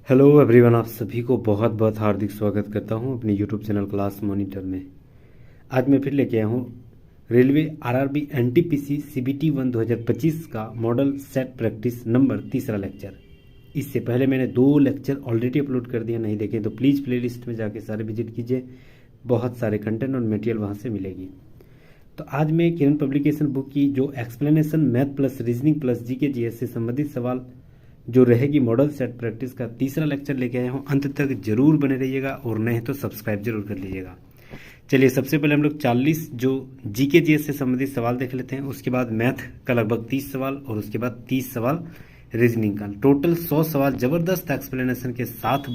Hello everyone, आप सभी को बहुत बहुत हार्दिक स्वागत करता हूं अपने यूट्यूब चैनल क्लास मॉनिटर में। आज मैं फिर लेके आया हूं रेलवे आरआरबी एनटीपीसी सीबीटी 1 2025 का मॉडल सेट प्रैक्टिस नंबर तीसरा लेक्चर। इससे पहले मैंने 2 लेक्चर ऑलरेडी अपलोड कर दिया, नहीं देखें तो प्लीज़ प्लेलिस्ट में जाके सारे विजिट कीजिए, बहुत सारे कंटेंट और मटेरियल वहाँ से मिलेगी। तो आज मैं किरण पब्लिकेशन बुक की जो explanation math plus reasoning plus GK GS से संबंधित सवाल जो रहेगी मॉडल सेट प्रैक्टिस का तीसरा लेक्चर लेके आया हूँ। अंत तक जरूर बने रहिएगा और नहीं तो सब्सक्राइब जरूर कर लीजिएगा। चलिए, सबसे पहले हम लोग 40 जो जीके जीएस से संबंधित सवाल देख लेते हैं, उसके बाद मैथ का लगभग 30 सवाल और उसके बाद 30 सवाल रीजनिंग का। टोटल 100 सवाल ज़बरदस्त एक्सप्लेनेशन के साथ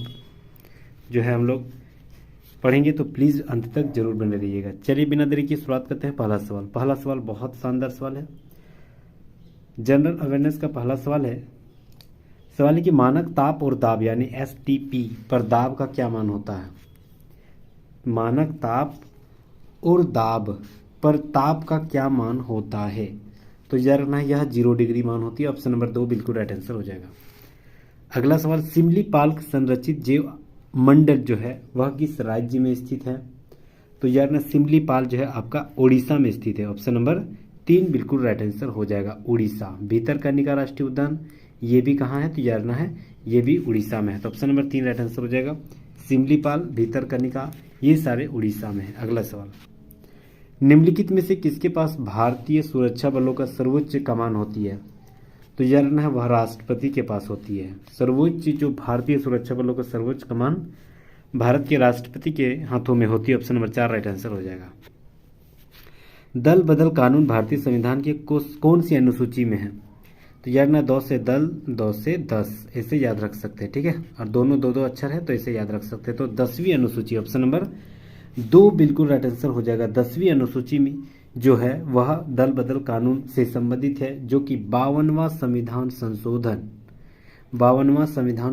जो है हम लोग पढ़ेंगे, तो प्लीज़ अंत तक जरूर बने रहिएगा। चलिए, बिना देरी की शुरुआत करते हैं। पहला सवाल बहुत शानदार सवाल है। जनरल अवेयरनेस का पहला सवाल है। सवाल है कि मानक ताप और दाब यानी एसटीपी पर दाब का क्या मान होता है। मानक ताप और दाब पर ताप का क्या मान होता है, तो याद रखना है यह 0 डिग्री मान होती है। ऑप्शन नंबर 2 बिल्कुल राइट आंसर हो जाएगा। अगला सवाल, सिमलीपाल संरचित जैव मंडल जो है वह किस राज्य में स्थित है, तो याद रखना सिमलीपाल जो है आपका उड़ीसा में स्थित है। ऑप्शन नंबर 3 बिल्कुल राइट आंसर हो जाएगा, उड़ीसा। भीतरकनिका राष्ट्रीय उद्यान ये भी कहाँ है, तो याद रखना है ये भी उड़ीसा में है। तो ऑप्शन नंबर 3 राइट आंसर हो जाएगा। सिमलीपाल, भीतरकनिका ये सारे उड़ीसा में है। अगला सवाल, निम्नलिखित में से किसके पास भारतीय सुरक्षा बलों का सर्वोच्च कमान होती है, तो याद रखना है वह राष्ट्रपति के पास होती है। सर्वोच्च जो भारतीय सुरक्षा बलों का सर्वोच्च कमान भारत के राष्ट्रपति के हाथों में होती है। ऑप्शन नंबर 4 राइट आंसर हो जाएगा। दल बदल कानून भारतीय संविधान के कौन सी अनुसूची में है, तो याद रखना 2 से दल 2 से 10 ऐसे याद रख सकते हैं, ठीक है। और दोनों 2 2 अक्षर है तो ऐसे याद रख सकते हैं। तो 10वीं अनुसूची, ऑप्शन नंबर 2 बिल्कुल राइट आंसर हो जाएगा। 10वीं अनुसूची में जो है वह दल बदल कानून से संबंधित है, जो कि 52वां संविधान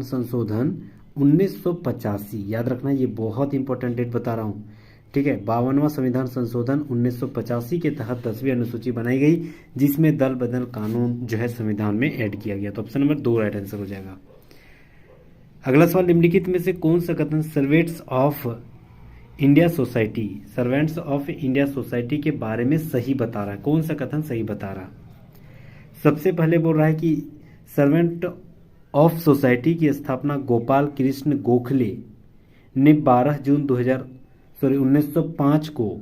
संशोधन 1985, याद रखना ये बहुत इंपॉर्टेंट डेट बता रहा हूँ, ठीक है। 52वां संविधान संशोधन 1985 के तहत 10वीं अनुसूची बनाई गई, जिसमें दल बदल कानून जो है संविधान में ऐड किया गया। तो ऑप्शन नंबर 2 राइट आंसर हो जाएगा। अगला सवाल, निम्नलिखित में से कौन सा कथन सर्वेंट्स ऑफ इंडिया सोसाइटी के बारे में सही बता रहा है, कौन सा कथन सही बता रहा है। सबसे पहले बोल रहा है कि सर्वेंट ऑफ सोसाइटी की स्थापना गोपाल कृष्ण गोखले ने 12 जून 1905 को,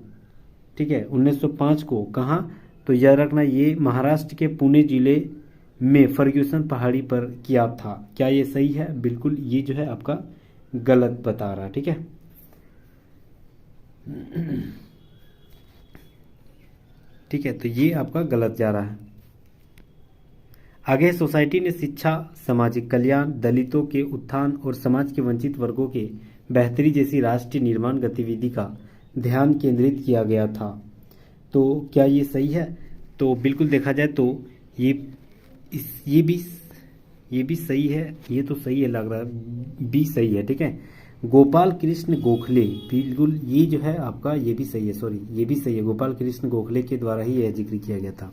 ठीक है, 1905 को कहाँ, तो याद रखना ये महाराष्ट्र के पुणे जिले में फर्ग्यूसन पहाड़ी पर किया था। क्या ये सही है, बिल्कुल ये जो है आपका गलत बता रहा है, ठीक है। ठीक है, तो ये आपका गलत जा रहा है। आगे, सोसाइटी ने शिक्षा, सामाजिक कल्याण, दलितों के उत्थान और समाज के वंचित वर्गों के बेहतरी जैसी राष्ट्रीय निर्माण गतिविधि का ध्यान केंद्रित किया गया था। तो क्या ये सही है, तो बिल्कुल देखा जाए तो ये भी सही है, ये तो सही है लग रहा है, भी सही है, ठीक है। गोपाल कृष्ण गोखले, बिल्कुल ये जो है आपका ये भी सही है, सॉरी ये भी सही है, गोपाल कृष्ण गोखले के द्वारा ही यह जिक्र किया गया था,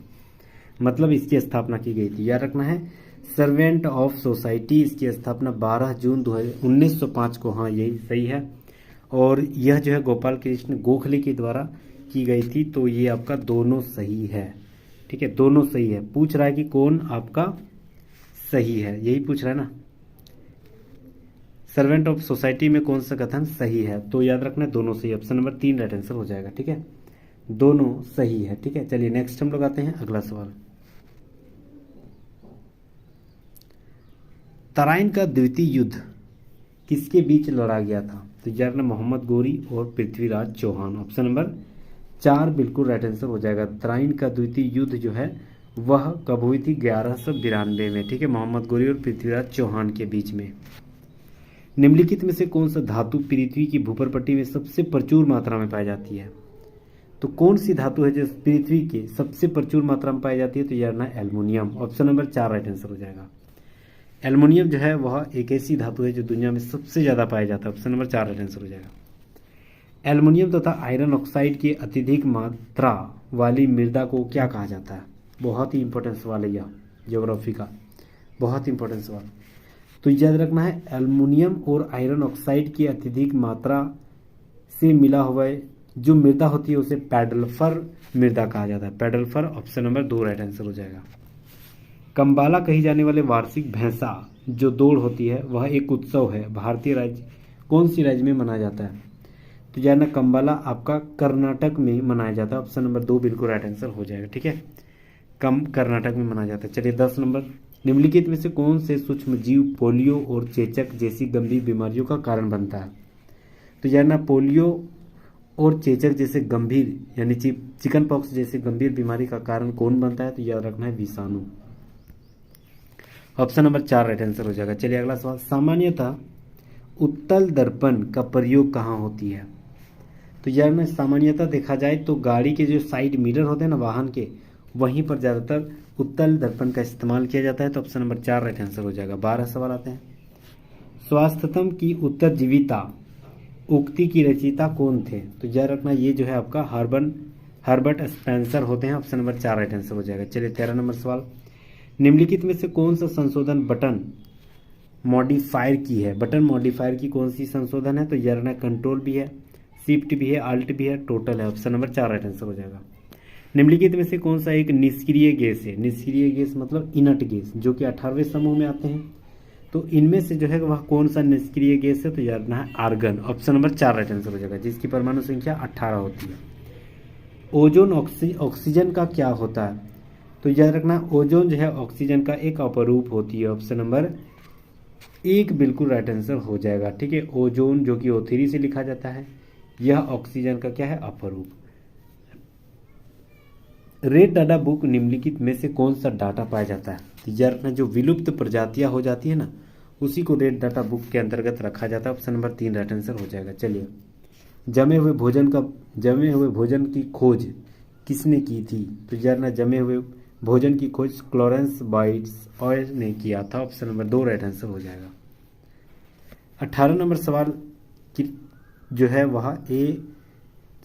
मतलब इसकी स्थापना की गई थी। याद रखना है सर्वेंट ऑफ सोसाइटी, इसकी स्थापना 12 जून 1905 को, हाँ यही सही है। और यह जो है गोपाल कृष्ण गोखले के द्वारा की गई थी, तो ये आपका दोनों सही है, ठीक है, दोनों सही है। पूछ रहा है कि कौन आपका सही है, यही पूछ रहा है ना, सर्वेंट ऑफ सोसाइटी में कौन सा कथन सही है, तो याद रखना दोनों सही। ऑप्शन नंबर 3 राइट आंसर हो जाएगा, ठीक है, दोनों सही है, ठीक है। चलिए नेक्स्ट हम लोग आते हैं अगला सवाल। तराइन का द्वितीय युद्ध किसके बीच लड़ा गया था, तो याद रखना मोहम्मद गोरी और पृथ्वीराज चौहान। ऑप्शन नंबर 4 बिल्कुल राइट आंसर हो जाएगा। तराइन का द्वितीय युद्ध जो है वह कब हुई थी, 1192 में, ठीक है, मोहम्मद गोरी और पृथ्वीराज चौहान के बीच में। निम्नलिखित में से कौन सा धातु पृथ्वी की भूपरपट्टी में सबसे प्रचुर मात्रा में पाई जाती है, तो कौन सी धातु है जो पृथ्वी के सबसे प्रचुर मात्रा में पाई जाती है, तो याद रखना aluminium. Option number 4 right answer हो जाएगा। एल्युमिनियम जो है वह एक ऐसी धातु है जो दुनिया में सबसे ज़्यादा पाया जाता है। ऑप्शन नंबर 4 राइट आंसर हो जाएगा। एल्युमिनियम तथा आयरन ऑक्साइड की अत्यधिक मात्रा वाली मृदा को क्या कहा जाता है, बहुत ही इंपॉर्टेंट सवाल है यह, ज्योग्राफी का बहुत इंपॉर्टेंट सवाल। तो याद रखना है एल्युमिनियम और आयरन ऑक्साइड की अत्यधिक मात्रा से मिला हुआ है जो मृदा होती है उसे पैडल्फर मृदा कहा जाता है। पैडल्फर ऑप्शन नंबर 2 राइट आंसर हो जाएगा। कंबाला कही जाने वाले वार्षिक भैंसा जो दौड़ होती है वह एक उत्सव है, भारतीय राज्य कौन सी राज्य में मनाया जाता है? तो जानना कंबाला आपका कर्नाटक में मनाया जाता है। ऑप्शन नंबर 2 बिल्कुल राइट आंसर हो जाएगा। ठीक है, कर्नाटक में मनाया जाता है। चलिए 10 नंबर, निम्नलिखित में से कौन से सूक्ष्म जीव पोलियो और चेचक जैसी गंभीर बीमारियों का कारण बनता है? तो जानना पोलियो और चेचक जैसे गंभीर यानी चिकन पॉक्स जैसे गंभीर बीमारी का कारण कौन बनता है? तो याद रखना है विषाणु। ऑप्शन नंबर 4 राइट आंसर हो जाएगा। चलिए अगला सवाल, सामान्यतः उत्तल दर्पण का प्रयोग कहाँ होती है? तो यार में सामान्यतः देखा जाए तो गाड़ी के जो साइड मिरर होते हैं ना वाहन के, वहीं पर ज़्यादातर उत्तल दर्पण का इस्तेमाल किया जाता है। तो ऑप्शन नंबर 4 राइट आंसर हो जाएगा। 12 सवाल आते हैं। स्वास्थ्यतम की उत्तरजीविता उक्ति की रचयिता कौन थे? तो याद रखना ये जो है आपका हर्बर्ट स्पेंसर होते हैं। ऑप्शन नंबर 4 राइट आंसर हो जाएगा। चलिए 13 नंबर सवाल, निम्नलिखित में से कौन सा संशोधन बटन मॉडिफायर की है? बटन मॉडिफायर की कौन सी संशोधन है? तो याद रखना कंट्रोल भी है, शिफ्ट भी है, अल्ट भी है, टोटल है। ऑप्शन नंबर 4 राइट आंसर हो जाएगा। निम्नलिखित में से कौन सा एक निष्क्रिय गैस है? निष्क्रिय गैस मतलब इनर्ट गैस जो कि 18वें समूह में आते हैं। तो इनमें से जो है वह कौन सा निष्क्रिय गैस है? तो याद रखना है argon. Option number 4 right answer हो जाएगा, जिसकी परमाणु संख्या 18 होती है। ओजोन ऑक्सीजन का क्या होता है? तो याद रखना ओजोन जो है ऑक्सीजन का एक अपरूप होती है। ऑप्शन नंबर 1 बिल्कुल राइट आंसर हो जाएगा। ठीक है, ओजोन जो कि O3 से लिखा जाता है, यह ऑक्सीजन का क्या है? अपरूप। रेड डाटा बुक निम्नलिखित में से कौन सा डाटा पाया जाता है? तो याद रखना जो विलुप्त प्रजातियां हो जाती है ना, उसी को रेड डाटा बुक के अंतर्गत रखा जाता है। ऑप्शन नंबर 3 राइट आंसर हो जाएगा। चलिए, जमे हुए भोजन की खोज किसने की थी? तो याद रखना जमे हुए भोजन की खोज क्लोरेंस बाइट्स ने किया था। ऑप्शन नंबर 2 राइट आंसर हो जाएगा। 18 नंबर सवाल की जो है वह ए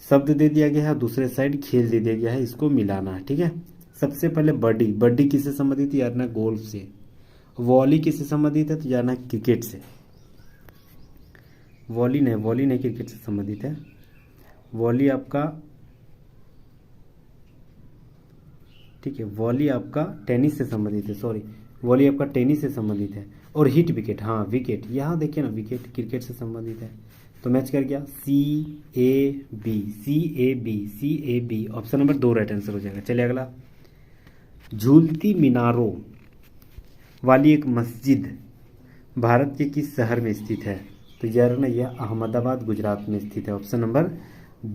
शब्द दे दिया गया है, दूसरे साइड खेल दे दिया गया है, इसको मिलाना है। ठीक है, सबसे पहले बड्डी किससे संबंधित है? याद रखना गोल्फ से। वॉली किससे संबंधित है? तो याद रखना क्रिकेट से। वॉली नहीं क्रिकेट से संबंधित है। वॉली आपका ठीक है, वॉली आपका टेनिस से संबंधित है। सॉरी, वॉली आपका टेनिस से संबंधित है। और हिट विकेट, हाँ विकेट, यहाँ देखिए ना विकेट क्रिकेट से संबंधित है। तो मैच कर गया CAB। Option number 2 right answer हो जाएगा। चलिए अगला, झूलती मीनारों वाली एक मस्जिद भारत के किस शहर में स्थित है? तो याद रखना यह अहमदाबाद गुजरात में स्थित है। ऑप्शन नंबर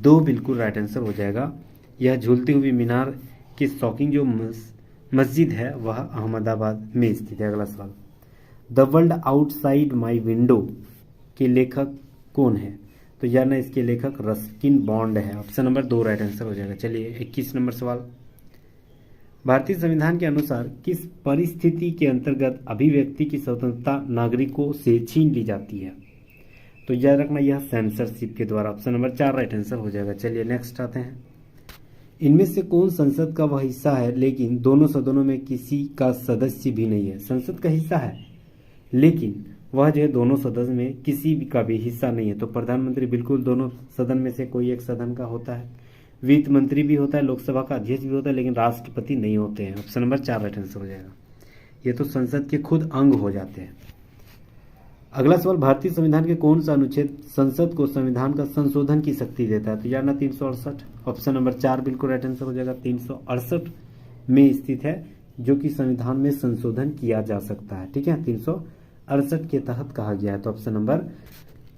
2 बिल्कुल राइट आंसर हो जाएगा। यह झूलती हुई मीनार की शॉकिंग जो मस्जिद है वह अहमदाबाद में स्थित है। अगला सवाल, the world outside my window के लेखक कौन है? तो यार ना इसके लेखक रस्किन बॉन्ड है। ऑप्शन नंबर 2 राइट आंसर हो जाएगा। चलिए 21 नंबर सवाल, भारतीय संविधान के अनुसार किस परिस्थिति के अंतर्गत अभिव्यक्ति की स्वतंत्रता नागरिकों से छीन ली जाती है? तो याद रखना यह सेंसरशिप के द्वारा। ऑप्शन नंबर 4 राइट आंसर हो जाएगा। चलिए नेक्स्ट आते हैं, इनमें से कौन संसद का वह हिस्सा है लेकिन दोनों सदनों में किसी का सदस्य भी नहीं है? संसद का हिस्सा है लेकिन वह जो है दोनों सदन में किसी भी का भी हिस्सा नहीं है। तो प्रधानमंत्री बिल्कुल दोनों सदन में से कोई एक सदन का होता है, वित्त मंत्री भी होता है, लोकसभा का अध्यक्ष भी होता है, लेकिन राष्ट्रपति नहीं होते हैं। ऑप्शन नंबर 4 राइट आंसर हो जाएगा। ये तो संसद के खुद अंग हो जाते हैं। अगला सवाल, भारतीय संविधान के कौन सा अनुच्छेद संसद को संविधान का संशोधन की शक्ति देता है? तो यार ना 368। ऑप्शन नंबर 4 बिल्कुल राइट आंसर हो जाएगा। 368 में स्थित है जो कि संविधान में संशोधन किया जा सकता है। ठीक है, 368 के तहत कहा गया है। तो ऑप्शन नंबर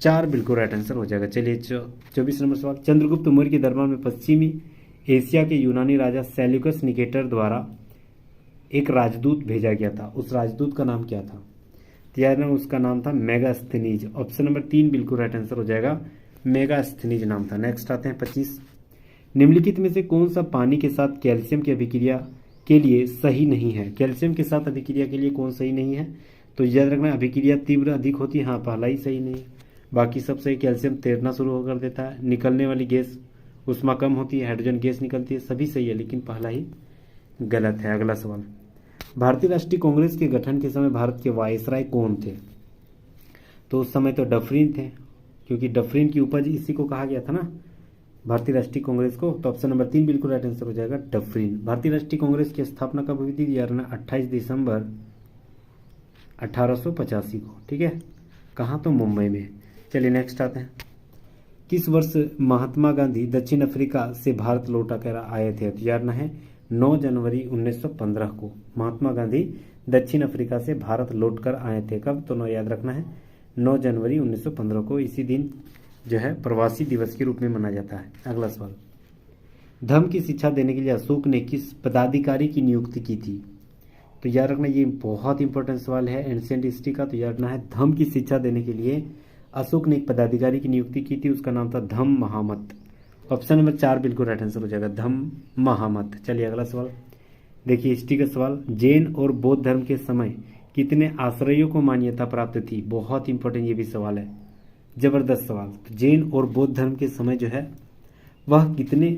4 बिल्कुल राइट आंसर हो जाएगा। चलिए 24 नंबर सवाल, चंद्रगुप्त मौर्य के दरबार में पश्चिमी एशिया के यूनानी राजा सेल्यूकस निकेटर द्वारा एक राजदूत भेजा गया था, उस राजदूत का नाम क्या था? याद उसका नाम था मेगास्थनीज। ऑप्शन नंबर 3 बिल्कुल राइट आंसर हो जाएगा, मेगास्थनीज नाम था। नेक्स्ट आते हैं 25, निम्नलिखित में से कौन सा पानी के साथ कैल्शियम की अभिक्रिया के लिए सही नहीं है? कैल्शियम के साथ अभिक्रिया के लिए कौन सही नहीं है? तो याद रखना अभिक्रिया तीव्र अधिक होती है, हाँ पहला ही सही नहीं है, बाकी सब सही। कैल्शियम तैरना शुरू कर देता है, निकलने वाली गैस उष्मा कम होती है, हाइड्रोजन गैस निकलती है, सभी सही है, लेकिन पहला ही गलत है। अगला सवाल, भारतीय राष्ट्रीय कांग्रेस के गठन के समय भारत के वायसराय कौन थे? तो उस समय तो डफरिन थे, क्योंकि डफरिन की उपज इसी को कहा गया था ना, भारतीय राष्ट्रीय कांग्रेस को। तो ऑप्शन नंबर 3 बिल्कुल राइट आंसर हो जाएगा, डफरिन। भारतीय राष्ट्रीय कांग्रेस की स्थापना कब हुई थी? यार ना 28 दिसंबर 1885 को, ठीक है। कहाँ? तो मुंबई में। चलिए नेक्स्ट आते हैं। किस वर्ष महात्मा गांधी दक्षिण अफ्रीका से भारत लौटा कर आए थे? तो यार ना है 9 जनवरी 1915 को महात्मा गांधी दक्षिण अफ्रीका से भारत लौट कर आए थे। कब? तो 9 याद रखना है, 9 जनवरी 1915 को। इसी दिन जो है प्रवासी दिवस के रूप में मनाया जाता है। अगला सवाल, धर्म की शिक्षा देने के लिए अशोक ने किस पदाधिकारी की नियुक्ति की थी? तो याद रखना ये बहुत इंपॉर्टेंट सवाल है एंशिएंट हिस्ट्री का। तो याद रखना है धर्म की शिक्षा देने के लिए अशोक ने एक पदाधिकारी की नियुक्ति की थी, उसका नाम था धम्म महामत। ऑप्शन नंबर 4 बिल्कुल राइट आंसर हो जाएगा, धम्म महामत। चलिए अगला सवाल देखिए, हिस्ट्री का सवाल, जैन और बौद्ध धर्म के समय कितने आश्रयों को मान्यता प्राप्त थी? बहुत इंपॉर्टेंट ये भी सवाल है, जबरदस्त सवाल। तो जैन और बौद्ध धर्म के समय जो है वह कितने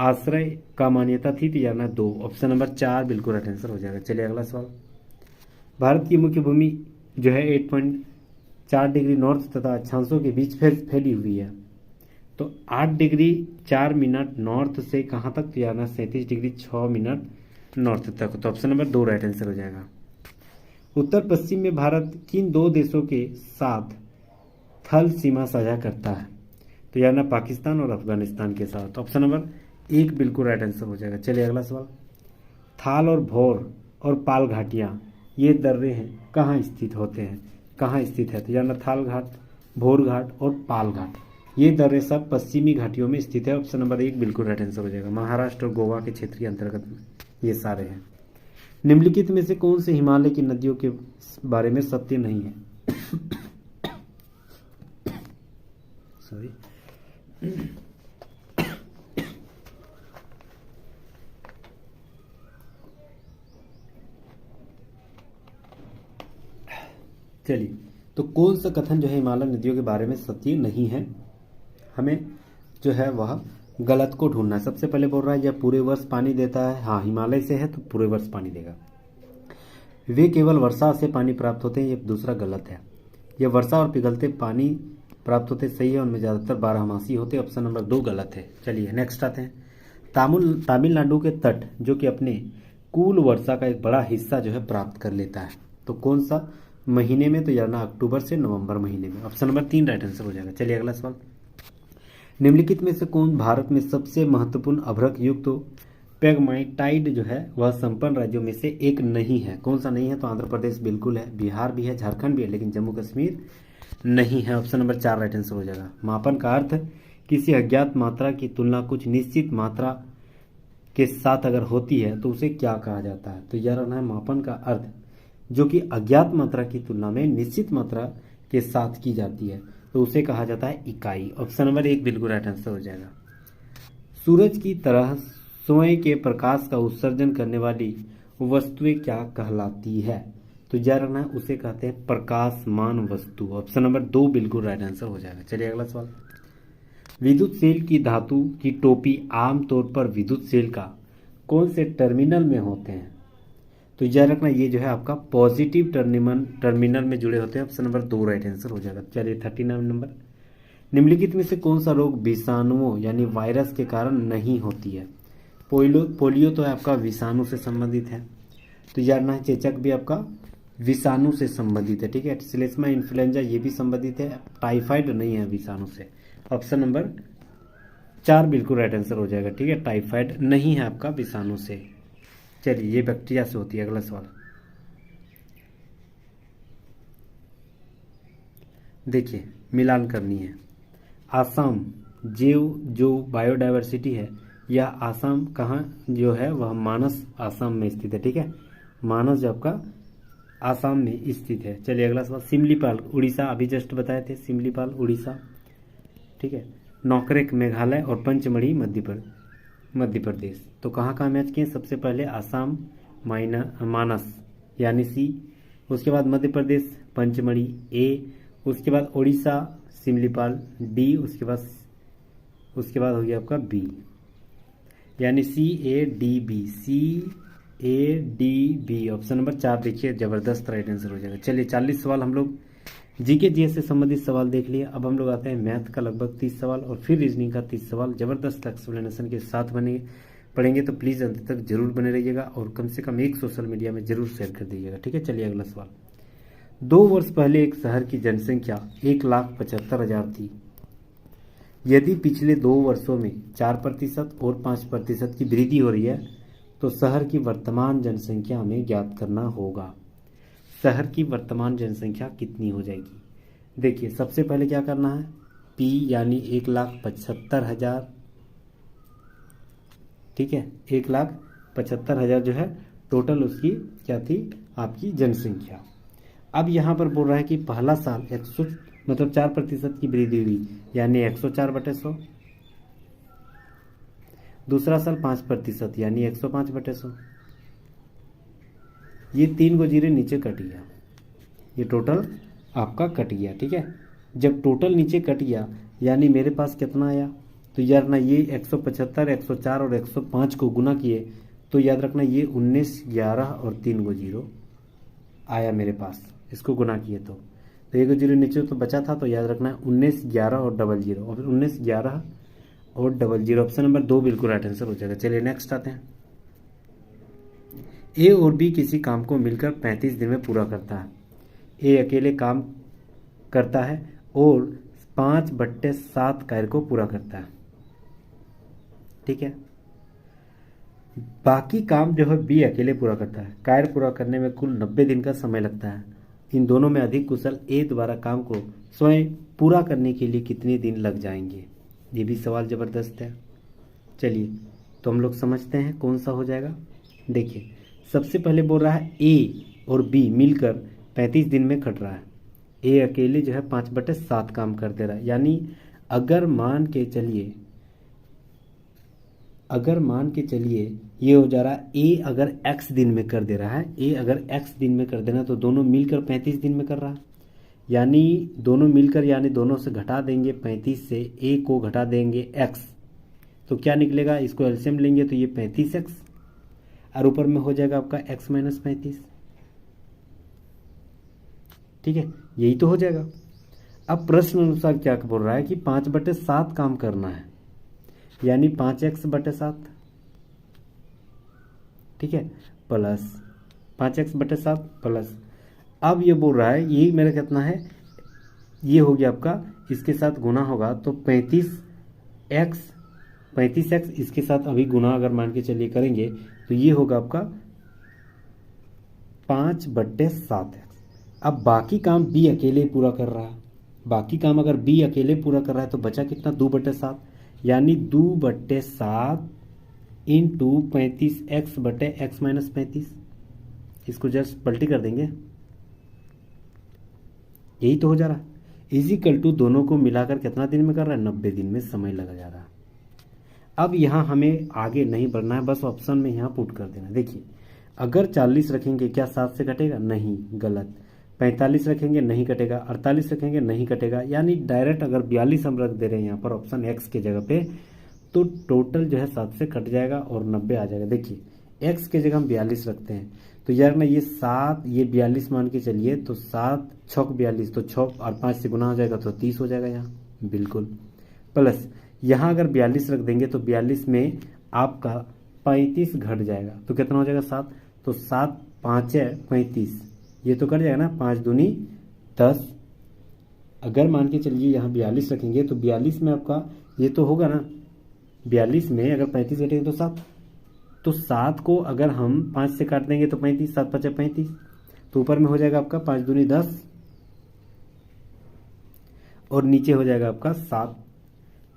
आश्रय का मान्यता थी? तो यार 2। ऑप्शन नंबर 4 बिल्कुल राइट आंसर हो जाएगा। चलिए अगला सवाल, भारत की मुख्य भूमि जो है 8.4 डिग्री नॉर्थ तथा अक्षांशों के बीच फैली हुई है। तो 8 डिग्री 4 मिनट नॉर्थ से कहाँ तक? तो यार 37 डिग्री 6 मिनट नॉर्थ तक। तो ऑप्शन नंबर 2 राइट आंसर हो जाएगा। उत्तर पश्चिम में भारत किन 2 देशों के साथ थल सीमा साझा करता है? तो यार पाकिस्तान और अफगानिस्तान के साथ। ऑप्शन नंबर 1 बिल्कुल राइट आंसर हो जाएगा। चलिए अगला सवाल, थाल और भौर और पाल घाटियाँ ये दर्रे हैं कहाँ स्थित होते हैं? कहाँ स्थित है? तो यार थाल घाट, भौर घाट और पाल घाट ये दर्रे सब पश्चिमी घाटियों में स्थित है। ऑप्शन नंबर 1 बिल्कुल राइट आंसर हो जाएगा। महाराष्ट्र और गोवा के क्षेत्रीय अंतर्गत ये सारे हैं। निम्नलिखित में से कौन से हिमालय की नदियों के बारे में सत्य नहीं है? सॉरी, चलिए, तो कौन सा कथन जो है हिमालय नदियों के बारे में सत्य नहीं है? हमें जो है वह गलत को ढूंढना है। सबसे पहले बोल रहा है यह पूरे वर्ष पानी देता है। हाँ, हिमालय से है तो पूरे वर्ष पानी देगा। वे केवल वर्षा से पानी प्राप्त होते हैं, ये दूसरा गलत है। यह वर्षा और पिघलते पानी प्राप्त होते सही है, उनमें ज़्यादातर बारहमासी होते। ऑप्शन नंबर 2 गलत है। चलिए नेक्स्ट आते हैं। तमिलनाडु के तट जो कि अपने कुल वर्षा का एक बड़ा हिस्सा जो है प्राप्त कर लेता है, तो कौन सा महीने में? तो यार अक्टूबर से नवंबर महीने में। ऑप्शन नंबर 3 राइट आंसर हो जाएगा। चलिए अगला सवाल, निम्नलिखित में से कौन भारत में सबसे महत्वपूर्ण अभ्रक युक्त पेगमाइटाइड जो है वह संपन्न राज्यों में से एक नहीं है? कौन सा नहीं है? तो आंध्र प्रदेश बिल्कुल है, बिहार भी है, झारखंड भी है, लेकिन जम्मू कश्मीर नहीं है। ऑप्शन नंबर 4 राइट आंसर हो जाएगा। मापन का अर्थ किसी अज्ञात मात्रा की तुलना कुछ निश्चित मात्रा के साथ अगर होती है तो उसे क्या कहा जाता है? तो यह रहना है मापन का अर्थ जो कि अज्ञात मात्रा की तुलना में निश्चित मात्रा के साथ की जाती है तो उसे कहा जाता है इकाई। ऑप्शन नंबर 1 बिल्कुल राइट आंसर हो जाएगा। सूरज की तरह स्वयं के प्रकाश का उत्सर्जन करने वाली वस्तुएं क्या कहलाती है? तो याद रखना है उसे कहते हैं प्रकाशमान वस्तु। ऑप्शन नंबर 2 बिल्कुल राइट आंसर हो जाएगा। चलिए अगला सवाल, विद्युत सेल की धातु की टोपी आमतौर पर विद्युत सेल का कौन से टर्मिनल में होते हैं? तो याद रखना ये जो है आपका पॉजिटिव टर्मिनल में जुड़े होते हैं। ऑप्शन नंबर 2 राइट आंसर हो जाएगा। चलिए 39 नंबर, निम्नलिखित में से कौन सा रोग विषाणुओं यानी वायरस के कारण नहीं होती है? पोलियो तो आपका विषाणु से संबंधित है, तो याद रखना चेचक भी आपका विषाणु से संबंधित है, ठीक है। श्लेष्मा इन्फ्लुएंजा ये भी संबंधित है, टाइफाइड नहीं है विषाणु से। ऑप्शन नंबर 4 बिल्कुल राइट आंसर हो जाएगा, ठीक है। टाइफाइड नहीं है आपका विषाणु से। चलिए ये बैक्टीरिया से होती है। अगला सवाल देखिए, मिलान करनी है। आसाम जो बायोडायवर्सिटी है यह आसाम कहाँ जो है वह मानस आसाम में स्थित है, ठीक है। मानस जो आपका आसाम में स्थित है। चलिए अगला सवाल, सिमलीपाल उड़ीसा, अभी जस्ट बताए थे सिमलीपाल उड़ीसा, ठीक है। नौकरेक मेघालय और पंचमढ़ी मध्य प्रदेश। तो कहाँ कहाँ मैच किए? सबसे पहले आसाम मानस यानी सी, उसके बाद मध्य प्रदेश पंचमढ़ी ए, उसके बाद उड़ीसा सिमलीपाल डी, उसके बाद हो गया आपका बी यानी CADB। ऑप्शन नंबर 4 देखिए जबरदस्त राइट आंसर हो जाएगा। चलिए 40 सवाल हम लोग जीके जीएस से संबंधित सवाल देख लिए। अब हम लोग आते हैं मैथ का लगभग 30 सवाल और फिर रीजनिंग का 30 सवाल जबरदस्त एक्सप्लेनेशन के साथ बनेंगे पढ़ेंगे। तो प्लीज़ अंत तक जरूर बने रहिएगा और कम से कम एक सोशल मीडिया में जरूर शेयर कर दीजिएगा। ठीक है, चलिए अगला सवाल। 2 वर्ष पहले एक शहर की जनसंख्या 1,75,000 थी। यदि पिछले 2 वर्षों में 4% और 5% की वृद्धि हो रही है तो शहर की वर्तमान जनसंख्या हमें ज्ञात करना होगा। शहर की वर्तमान जनसंख्या कितनी हो जाएगी? देखिए, सबसे पहले क्या करना है, P यानी 1,75,000। ठीक है, 1,75,000 जो है टोटल उसकी क्या थी, आपकी जनसंख्या। अब यहाँ पर बोल रहा है कि पहला साल 100 मतलब 4% की वृद्धि हुई यानी 104/100। दूसरा साल 5% यानी 105/100। ये 3 को जीरो नीचे कट गया, ये टोटल आपका कट गया। ठीक है, जब टोटल नीचे कट गया यानी मेरे पास कितना आया, तो याद रखना ये 175, 104 और 105 को गुना किए तो याद रखना ये 19, 11 और 3 को जीरो आया मेरे पास। इसको गुना किए तो एक को जीरो नीचे तो बचा था, तो याद रखना 19, 11 और 00 और फिर 19, 11 और 00। ऑप्शन नंबर 2 बिल्कुल राइट आंसर हो जाएगा। चलिए नेक्स्ट आते हैं। ए और बी किसी काम को मिलकर 35 दिन में पूरा करता है। ए अकेले काम करता है और 5/7 कार्य को पूरा करता है। ठीक है, बाकी काम जो है बी अकेले पूरा करता है। कार्य पूरा करने में कुल 90 दिन का समय लगता है। इन दोनों में अधिक कुशल ए द्वारा काम को स्वयं पूरा करने के लिए कितने दिन लग जाएंगे? ये भी सवाल जबरदस्त है। चलिए तो हम लोग समझते हैं कौन सा हो जाएगा। देखिए, सबसे पहले बोल रहा है ए और बी मिलकर 35 दिन में कट रहा है। ए अकेले जो है 5/7 काम कर दे रहा है, यानी अगर मान के चलिए ये हो जा रहा है ए अगर x दिन में कर दे रहा है, ए अगर x दिन में कर देना तो दोनों मिलकर 35 दिन में कर रहा है। यानी दोनों मिलकर यानी दोनों से घटा देंगे 35 से ए को घटा देंगे x, तो क्या निकलेगा, इसको एलसीएम लेंगे तो ये 35x और ऊपर में हो जाएगा आपका x - 35। ठीक है, यही तो हो जाएगा। अब प्रश्न अनुसार क्या बोल रहा है कि 5/7 काम करना है यानी 5x/7। ठीक है, प्लस 5x/7 प्लस, अब ये बोल रहा है ये मेरा कितना है, ये हो गया आपका, इसके साथ गुना होगा तो 35x इसके साथ अभी गुना अगर मान के चलिए करेंगे तो ये होगा आपका 5/7x। अब बाकी काम बी अकेले पूरा कर रहा है। बाकी काम अगर बी अकेले पूरा कर रहा है तो बचा कितना, 2/7 यानी 2/7 इंटू 35x/x - 35। इसको जस्ट पलटी कर देंगे, यही तो हो जा रहा है। इजिकल टू दोनों को मिलाकर कितना दिन में कर रहा है, 90 दिन में समय लगा जा रहा है। अब यहाँ हमें आगे नहीं बढ़ना है, बस ऑप्शन में यहाँ पुट कर देना। देखिए, अगर 40 रखेंगे क्या 7 से कटेगा, नहीं, गलत। 45 रखेंगे नहीं कटेगा, 48 रखेंगे नहीं कटेगा, यानी डायरेक्ट अगर 42 हम रख दे रहे हैं यहाँ पर ऑप्शन एक्स की जगह पे तो टोटल जो है 7 से कट जाएगा और 90 आ जाएगा। देखिए, एक्स की जगह हम 42 रखते हैं तो यार ना ये 7 ये 42 मान के चलिए तो 7 6 42 तो 6 और 5 से गुना हो जाएगा तो 30 हो जाएगा यहाँ, बिल्कुल। प्लस यहाँ अगर 42 रख देंगे तो 42 में आपका 35 घट जाएगा तो कितना हो जाएगा 7, तो 7 5 है 35, ये तो कट जाएगा ना, 5 दूनी 10। अगर मान के चलिए यहाँ 42 रखेंगे तो 42 में आपका ये तो होगा ना, 42 में अगर 35 घटेंगे तो 7, तो 7 को अगर हम 5 से काट देंगे तो 35, 7 5 35, तो ऊपर में हो जाएगा आपका 5 दूनी 10 और नीचे हो जाएगा आपका 7,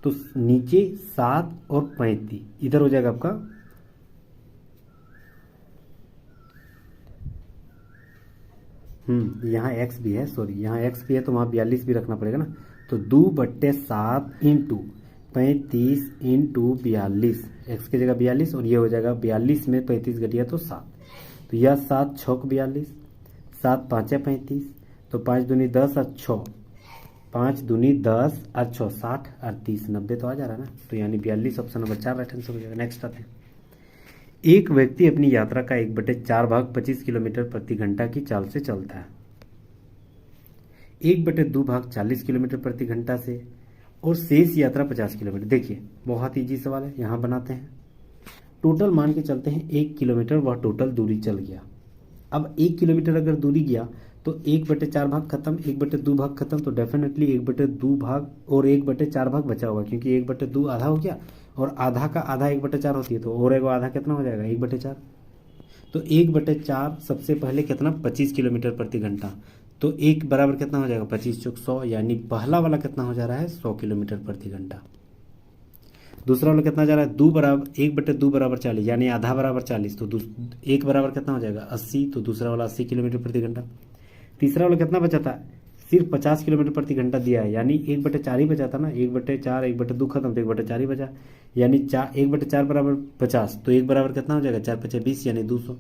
तो नीचे 7 और 35 इधर हो जाएगा आपका यहाँ x भी है, सॉरी यहाँ x भी है तो वहाँ 42 भी रखना पड़ेगा ना, तो 2/7 इंटू 35 इंटू 42, x की जगह 42 और ये हो जाएगा 42 में 35 घटिया तो 7, तो यह 7 6 42, 7 5 35, तो 5 दूनी 10 और 6, 5 दूनी 10 और 6 60 और 30 90 तो आ जा रहा है ना, तो यानी 42 ऑप्शन नंबर 4 राइट आंसर हो जाएगा। नेक्स्ट आते हैं। एक व्यक्ति अपनी यात्रा का 1/4 भाग 25 किलोमीटर प्रति घंटा की चाल से चलता है। 1/2 40 किलोमीटर प्रति घंटा से, और शेष यात्रा 50 किलोमीटर। देखिए बहुत ईजी सवाल है, यहाँ बनाते हैं। टोटल मान के चलते हैं 1 किलोमीटर वह टोटल दूरी चल गया। अब 1 किलोमीटर अगर दूरी गया तो 1/4 भाग खत्म, 1/2 भाग खत्म, तो डेफिनेटली 1/2 भाग और 1/4 भाग बचा होगा, क्योंकि 1/2 आधा हो गया और आधा का आधा 1/4 होती है, तो और एगो आधा कितना हो जाएगा 1/4। तो 1/4 सबसे पहले कितना 25 किलोमीटर प्रति घंटा, तो 1 बराबर कितना हो जाएगा 25 चौक 100, यानी पहला वाला कितना हो जा रहा है 100 किलोमीटर प्रति घंटा। दूसरा वाला कितना जा रहा है 1/2 बराबर 40, यानी आधा बराबर 40, तो 1 बराबर कितना हो जाएगा 80, तो दूसरा वाला 80 किलोमीटर प्रति घंटा। तीसरा वाला कितना बचा था, सिर्फ 50 किलोमीटर प्रति घंटा दिया है, यानी 1/4 ही बचा था ना, 1/4 1/2 खत्म, तो 1/4 ही बचा, यानी 1/4 बराबर 50, तो 1 बराबर कितना हो जाएगा 4×5 = 20, यानी 200।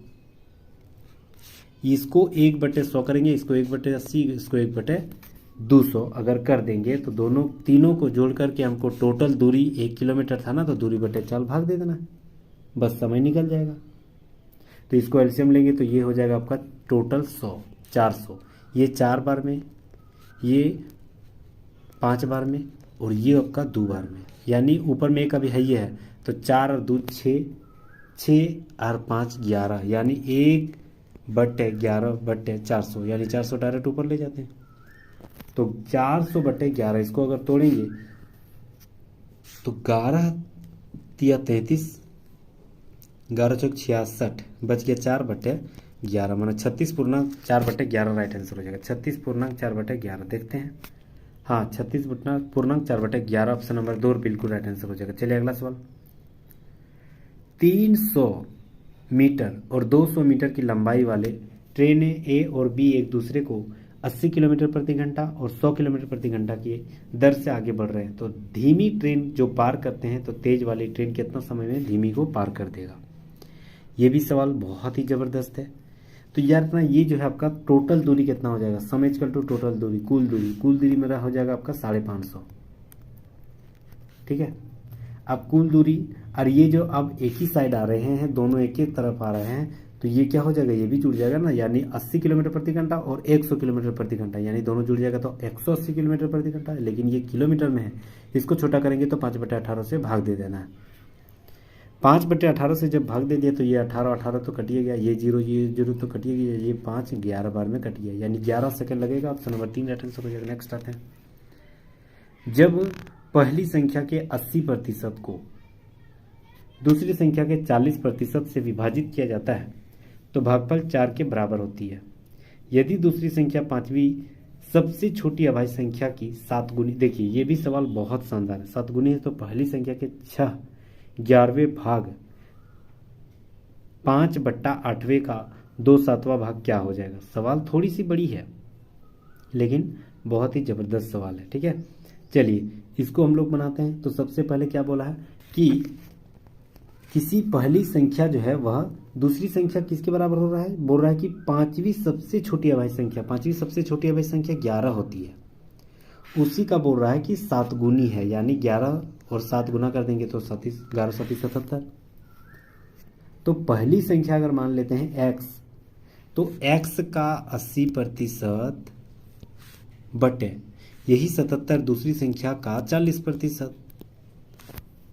इसको 1/100 करेंगे, इसको 1/80, इसको 1/200 अगर कर देंगे तो तीनों को जोड़ करके हमको टोटल दूरी 1 किलोमीटर था ना, तो दूरी बटे 4 भाग दे देना, बस समय निकल जाएगा। तो इसको एलसीएम लेंगे तो ये हो जाएगा आपका टोटल 400, ये 4 बार में, ये 5 बार में, और ये आपका 2 बार में, यानी ऊपर में एक अभी है ये है, तो 4 और 2 6, 6 और 5 11, यानी 1/11/400, यानी 400 डायरेक्ट ऊपर ले जाते हैं। तो 400/11 इसको अगर तोड़ेंगे तो 11 या 33, 11 चौक 66, बच गया 4/11, माना 36.4/11 राइट आंसर हो जाएगा। 36.4/11 देखते हैं, हाँ 36.4/11 ऑप्शन नंबर 2 बिल्कुल राइट आंसर हो जाएगा। चलिए अगला सवाल। 300 मीटर और 200 मीटर की लंबाई वाले ट्रेनें ए और बी एक दूसरे को 80 किलोमीटर प्रति घंटा और 100 किलोमीटर प्रति घंटा की दर से आगे बढ़ रहे हैं, तो धीमी ट्रेन जो पार करते हैं तो तेज वाली ट्रेन कितना समय में धीमी को पार कर देगा। ये भी सवाल बहुत ही जबरदस्त है। तो यार इतना ये जो है आपका टोटल दूरी कितना हो जाएगा, सम इक्वल टू टोटल दूरी, कुल दूरी मेरा हो जाएगा आपका 550, ठीक है। अब कुल दूरी, और ये जो अब एक ही साइड आ रहे हैं, दोनों एक ही तरफ आ रहे हैं, तो ये क्या हो जाएगा, ये भी जुड़ जाएगा ना, यानी 80 किलोमीटर प्रति घंटा और 100 किलोमीटर प्रति घंटा, यानी दोनों जुड़ जाएगा तो 180 किलोमीटर प्रति घंटा, लेकिन ये किलोमीटर में है, इसको छोटा करेंगे तो 5/18 से भाग दे देना है। 5/18 से जब भाग दे दिया तो ये 18 तो कटिए गया, ये 0 तो कटिए गया, ये 5 11 बार में कट गया, यानी 11 सेकंड लगेगा। ऑप्शन नंबर 3 राइट आंसर हो जाएगा। नेक्स्ट आते हैं। जब पहली संख्या के 80% को दूसरी संख्या के 40% से विभाजित किया जाता है तो भागफल 4 के बराबर होती है। यदि दूसरी संख्या पांचवी सबसे छोटी अभाज्य संख्या की 7 गुनी, देखिए ये भी सवाल बहुत शानदार है, 7 गुनी है तो पहली संख्या के 6/11 भाग 5/8 का 2/7 भाग क्या हो जाएगा। सवाल थोड़ी सी बड़ी है लेकिन बहुत ही जबरदस्त सवाल है, ठीक है। चलिए इसको हम लोग बनाते हैं। तो सबसे पहले क्या बोला है कि किसी पहली संख्या जो है वह दूसरी संख्या किसके बराबर हो रहा है, बोल रहा है कि पांचवी सबसे छोटी अभाज्य संख्या, पांचवी सबसे छोटी अभाज्य संख्या 11 होती है, उसी का बोल रहा है कि 7 गुनी है, यानी 11 और 7 गुना कर देंगे तो 11 7 77। तो पहली संख्या अगर मान लेते हैं x, तो x का 80% बटे यही 77 दूसरी संख्या का 40%,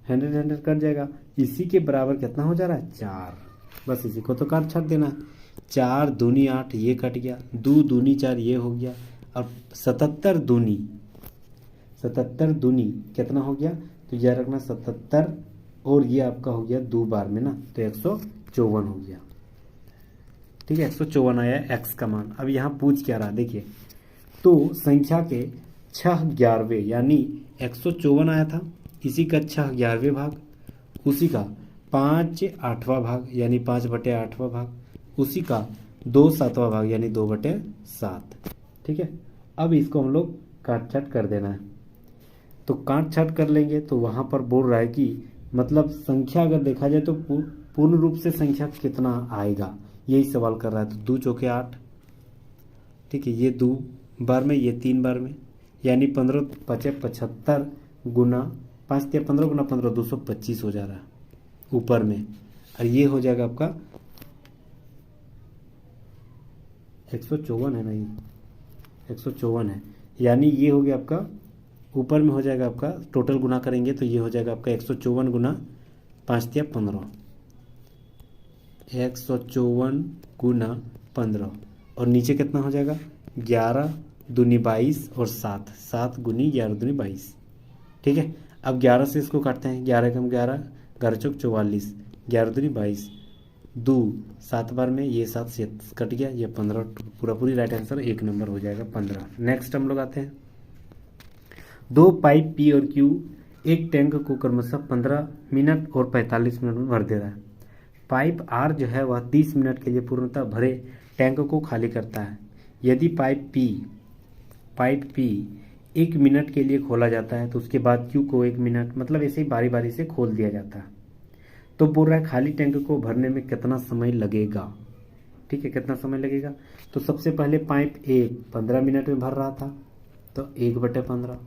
100 कट जाएगा, इसी के बराबर कितना हो जा रहा है 4, बस इसी को तो काट छाट देना है। 4 दूनी 8 ये कट गया, 2 दूनी 4 ये हो गया, अब 77 दूनी कितना हो गया, तो याद रखना 77 और ये आपका हो गया 2 बार में ना, तो 154 हो गया, ठीक है। 154 आया x का मान। अब यहाँ पूछ क्या रहा देखिए, तो संख्या के 6/11 यानी 154 आया था, इसी का 6/11 भाग, उसी का 5/8 भाग यानी 5/8 भाग, उसी का 2/7 भाग यानी 2/7, ठीक है। अब इसको हम लोग काट छाट कर देना है। तो काट छाट कर लेंगे तो वहाँ पर बोल रहा है कि मतलब संख्या अगर देखा जाए तो पूर्ण रूप से संख्या कितना आएगा, यही सवाल कर रहा है। तो 2 चौके 8, ठीक है, ये 2 बार में, ये 3 बार में, यानी 15 5 75 गुना 5 या 15 गुना 15 225 हो जा रहा है ऊपर में, और ये हो जाएगा आपका 154 है, नहीं 154 है, यानी ये हो गया आपका, ऊपर में हो जाएगा आपका, टोटल गुना करेंगे तो ये हो जाएगा आपका 154 गुना 5 तिया 15, 154 गुना 15, और नीचे कितना हो जाएगा 11 दूनी 22 और 7, 7 गुनी 11 दूनी 22। ठीक है, अब 11 से इसको काटते हैं, 11 कम 11, 11 चौक 44, 11 दूनी 22, 2 7 बार में ये 7 से कट गया, ये 15, पूरा पूरी राइट आंसर 1 नंबर हो जाएगा 15। नेक्स्ट हम लोग आते हैं, दो पाइप पी और क्यू एक टैंक को क्रमशः 15 मिनट और 45 मिनट में भर दे रहा है। पाइप आर जो है वह 30 मिनट के लिए पूर्णतः भरे टैंक को खाली करता है। यदि पाइप पी 1 मिनट के लिए खोला जाता है तो उसके बाद क्यू को 1 मिनट, मतलब ऐसे ही बारी बारी से खोल दिया जाता है। तो बोल रहा है खाली टैंक को भरने में कितना समय लगेगा। ठीक है, कितना समय लगेगा, तो सबसे पहले पाइप ए 15 मिनट में भर रहा था तो 1/15।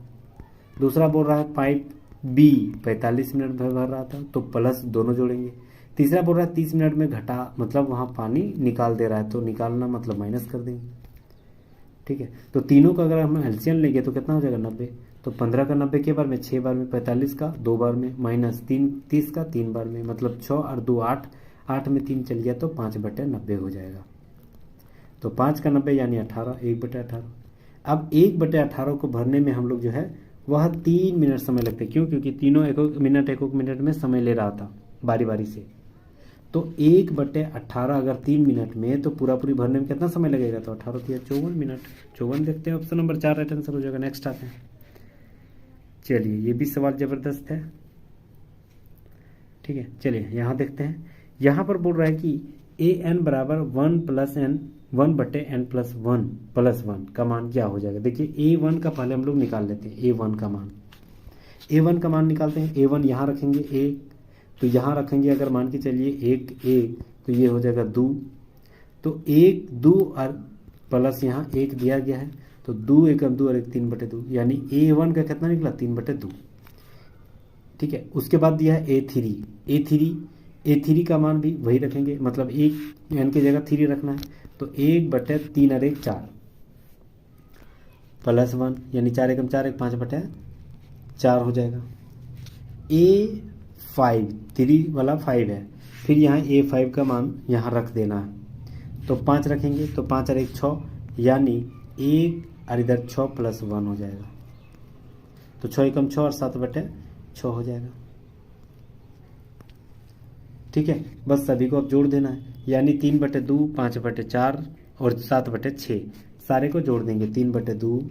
दूसरा बोल रहा है पाइप बी 45 मिनट में भर रहा था तो प्लस दोनों जोड़ेंगे। तीसरा बोल रहा है 30 मिनट में घटा, मतलब वहाँ पानी निकाल दे रहा है तो निकालना मतलब माइनस कर देंगे। ठीक है, तो तीनों का अगर हम एलसीएम लेंगे तो कितना हो जाएगा 90। तो 15 का 90 के बार में, 6 बार में, 45 का 2 बार में, माइनस 30 का 3 बार में, मतलब 6 और 2 8, 8 में 3 चल गया तो 5/90 हो जाएगा। तो 5 का 90 यानी 18, 1/18। अब 1/18 को भरने में हम लोग जो है वह 3 मिनट समय लगते हैं। क्यों? क्योंकि तीनों एक मिनट में समय ले रहा था बारी बारी से। तो 1/18 अगर 3 मिनट में, तो पूरा पूरी भरने में कितना समय लगेगा, तो 18 या 54 मिनट। 54 देखते हैं, ऑप्शन नंबर 4 राइट आंसर हो जाएगा। नेक्स्ट आते हैं, चलिए ये भी सवाल जबरदस्त है। ठीक है, चलिए यहाँ देखते हैं। यहाँ पर बोल रहा है कि ए एन बराबर 1 + n 1/n+1 का मान क्या हो जाएगा। देखिए A1 का पहले हम लोग निकाल लेते हैं, A1 का मान, A1 का मान निकालते हैं। A1 यहाँ रखेंगे A, तो यहाँ रखेंगे अगर मान के चलिए 1 A, तो ये हो जाएगा 2, तो 1 2 और प्लस यहाँ 1 दिया गया है तो 2 1 2 और 1 3/2, यानी A1 का कितना निकला 3/2। ठीक है, उसके बाद दिया है A3 का मान भी वही रखेंगे, मतलब 1 n की जगह 3 रखना है, तो 1/3 और 1 4 +1, यानी 4 1 4 1 5/4 हो जाएगा। A5 3 वाला 5 है, फिर यहाँ A5 का मान यहाँ रख देना है, तो 5 रखेंगे, तो 5 और 1 6, यानी 1 और इधर 6 + 1 हो जाएगा, तो 6 1 6 और 7/6 हो जाएगा। ठीक है, बस सभी को अब जोड़ देना है, यानी 3/2 5/4 और 7/6 सारे को जोड़ देंगे। 3/2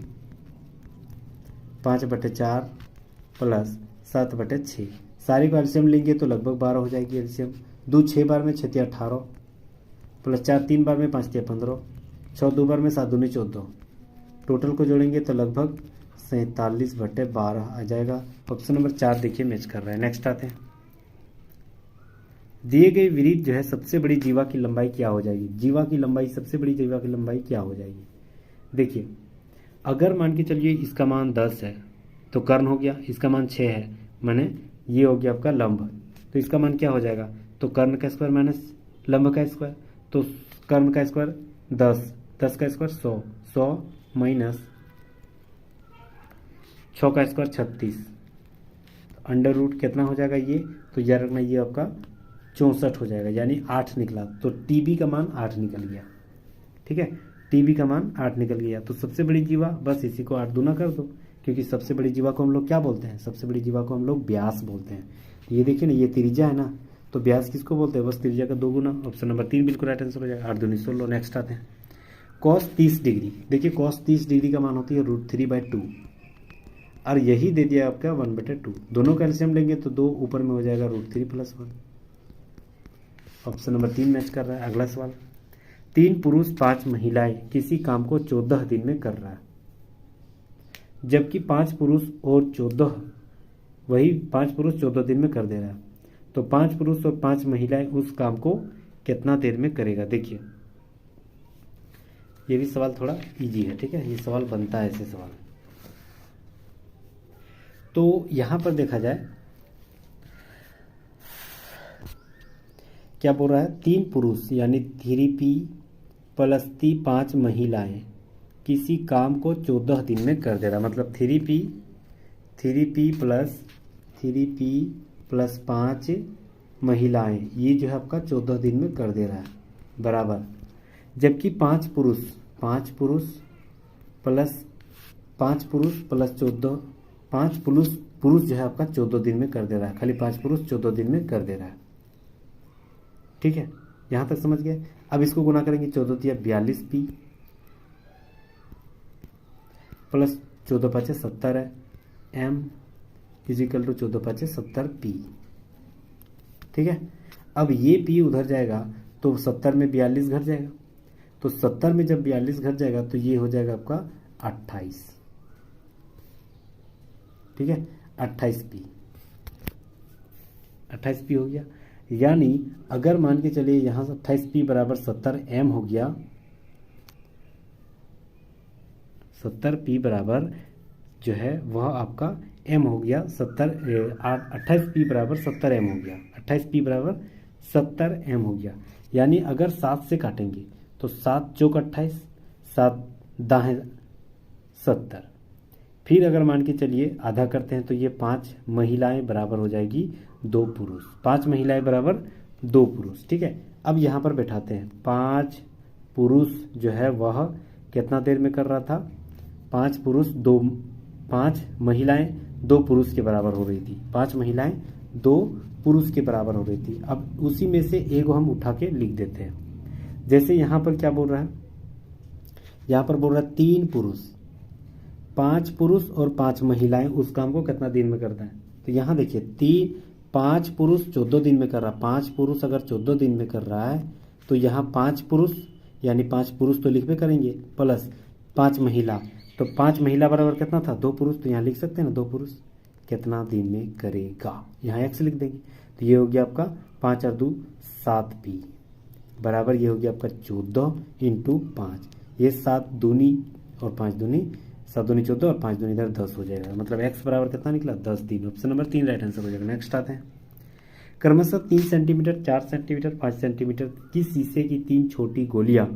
5/4 प्लस 7/6 सारे को एलसीएम लेंगे तो लगभग 12 हो जाएगी एलसीएम। 2 6 बार में 6 × 18 प्लस 4 3 बार में 5 × 15, 6 2 बार में 7 दूनी 14, टोटल को जोड़ेंगे तो लगभग 47/12 आ जाएगा। ऑप्शन नंबर 4 देखिए मैच कर रहा है। नेक्स्ट आते हैं, दिए गए वृत्त जो है सबसे बड़ी जीवा की लंबाई क्या हो जाएगी। सबसे बड़ी जीवा की लंबाई क्या हो जाएगी। देखिए अगर मान के चलिए इसका मान 10 है तो कर्ण हो गया, इसका मान 6 है माने ये हो गया आपका लंब, तो इसका मान क्या हो जाएगा, तो कर्ण का स्क्वायर माइनस लंब का स्क्वायर, तो कर्ण का स्क्वायर 10, 10 का स्क्वायर 100, 100 माइनस 6 का स्क्वायर 36, अंडर रूट कितना हो जाएगा ये, तो याद रखना ये आपका 64 हो जाएगा, यानी 8 निकला, तो टीबी का मान 8 निकल गया। ठीक है, टीबी का मान 8 निकल गया, तो सबसे बड़ी जीवा बस इसी को 8 दूना कर दो, क्योंकि सबसे बड़ी जीवा को हम लोग क्या बोलते हैं, सबसे बड़ी जीवा को हम लोग व्यास बोलते हैं। ये देखिए ना, ये त्रिज्या है ना, तो व्यास किसको बोलते हैं, बस त्रिज्या का 2 गुना। ऑप्शन नंबर 3 बिल्कुल राइट आंसर हो जाएगा। 8 दूनी 16। नेक्स्ट आते हैं, cos 30 डिग्री। देखिए cos 30 डिग्री का मान होती है √3/2, और यही दे दिया आपका 1/2। दोनों का एलसीएम लेंगे तो 2 ऊपर में हो जाएगा √3 + 1। ऑप्शन नंबर 3 मैच कर रहा है। अगला सवाल, 3 पुरुष 5 महिलाएं किसी काम को 14 दिन में कर रहा है, जबकि 5 पुरुष और 14 दिन में कर दे रहा है, तो 5 पुरुष और 5 महिलाएं उस काम को कितना देर में करेगा। देखिए ये भी सवाल थोड़ा इजी है। ठीक है, ये सवाल बनता है ऐसे सवाल। तो यहां पर देखा जाए क्या बोल रहा है, 3 पुरुष यानी 3p + 5 महिलाएं किसी काम को 14 दिन में कर दे रहा, मतलब 3P प्लस 5 महिलाएं, ये जो है आपका 14 दिन में कर दे रहा है, बराबर। जबकि 5 पुरुष प्लस 14, 5 पुरुष जो है आपका 14 दिन में कर दे रहा है, खाली 5 पुरुष 14 दिन में कर दे रहा है। ठीक है, यहां तक समझ गए। अब इसको गुना करेंगे, 14 दिया 42P प्लस 14 5 70 है, M इजिकल टू 14 5 70P। ठीक है, अब ये P उधर जाएगा तो 70 में 42 घट जाएगा, तो 70 में जब 42 घट जाएगा तो ये हो जाएगा आपका 28। ठीक है, 28P हो गया। यानी अगर मान के चलिए यहां से 28P बराबर 70M हो गया, 70P बराबर जो है वह आपका M हो गया, 28P बराबर 70M हो गया, 28P बराबर 70M हो गया। यानी अगर 7 से काटेंगे तो 7 चौक 28, 7 दाएं 70। फिर अगर मान के चलिए आधा करते हैं तो ये 5 महिलाएं बराबर हो जाएगी 2 पुरुष, 5 महिलाएं बराबर 2 पुरुष। ठीक है, अब यहाँ पर बैठाते हैं, 5 पुरुष जो है वह कितना देर में कर रहा था, 5 महिलाएं 2 पुरुष के बराबर हो रही थी, 5 महिलाएं 2 पुरुष के बराबर हो रही थी। अब उसी में से एक हम उठा के लिख देते हैं। जैसे यहाँ पर क्या बोल रहा है, यहाँ पर बोल रहा है 3 पुरुष, 5 पुरुष और 5 महिलाएं उस काम को कितना दिन में करता है। तो यहाँ देखिए 5 पुरुष 14 दिन में कर रहा है, 5 पुरुष अगर 14 दिन में कर रहा है तो यहाँ 5 पुरुष यानी 5 पुरुष तो लिख पे करेंगे, प्लस 5 महिला, तो 5 महिला बराबर कितना था, 2 पुरुष, तो यहाँ लिख सकते हैं ना 2 पुरुष कितना दिन में करेगा, यहाँ x लिख देंगे। तो ये हो गया आपका 5 और 2 7P बराबर, ये हो गया आपका 14 × 5, ये 7 दूनी और 5 दूनी 7 दूनी 14 और 5 दूनी इधर 10 हो जाएगा, मतलब x बराबर कितना निकला 10 दिन। ऑप्शन नंबर 3 राइट आंसर हो जाएगा। नेक्स्ट आते हैं, क्रमशः 3 सेंटीमीटर 4 सेंटीमीटर 5 सेंटीमीटर की शीशे की 3 छोटी गोलियां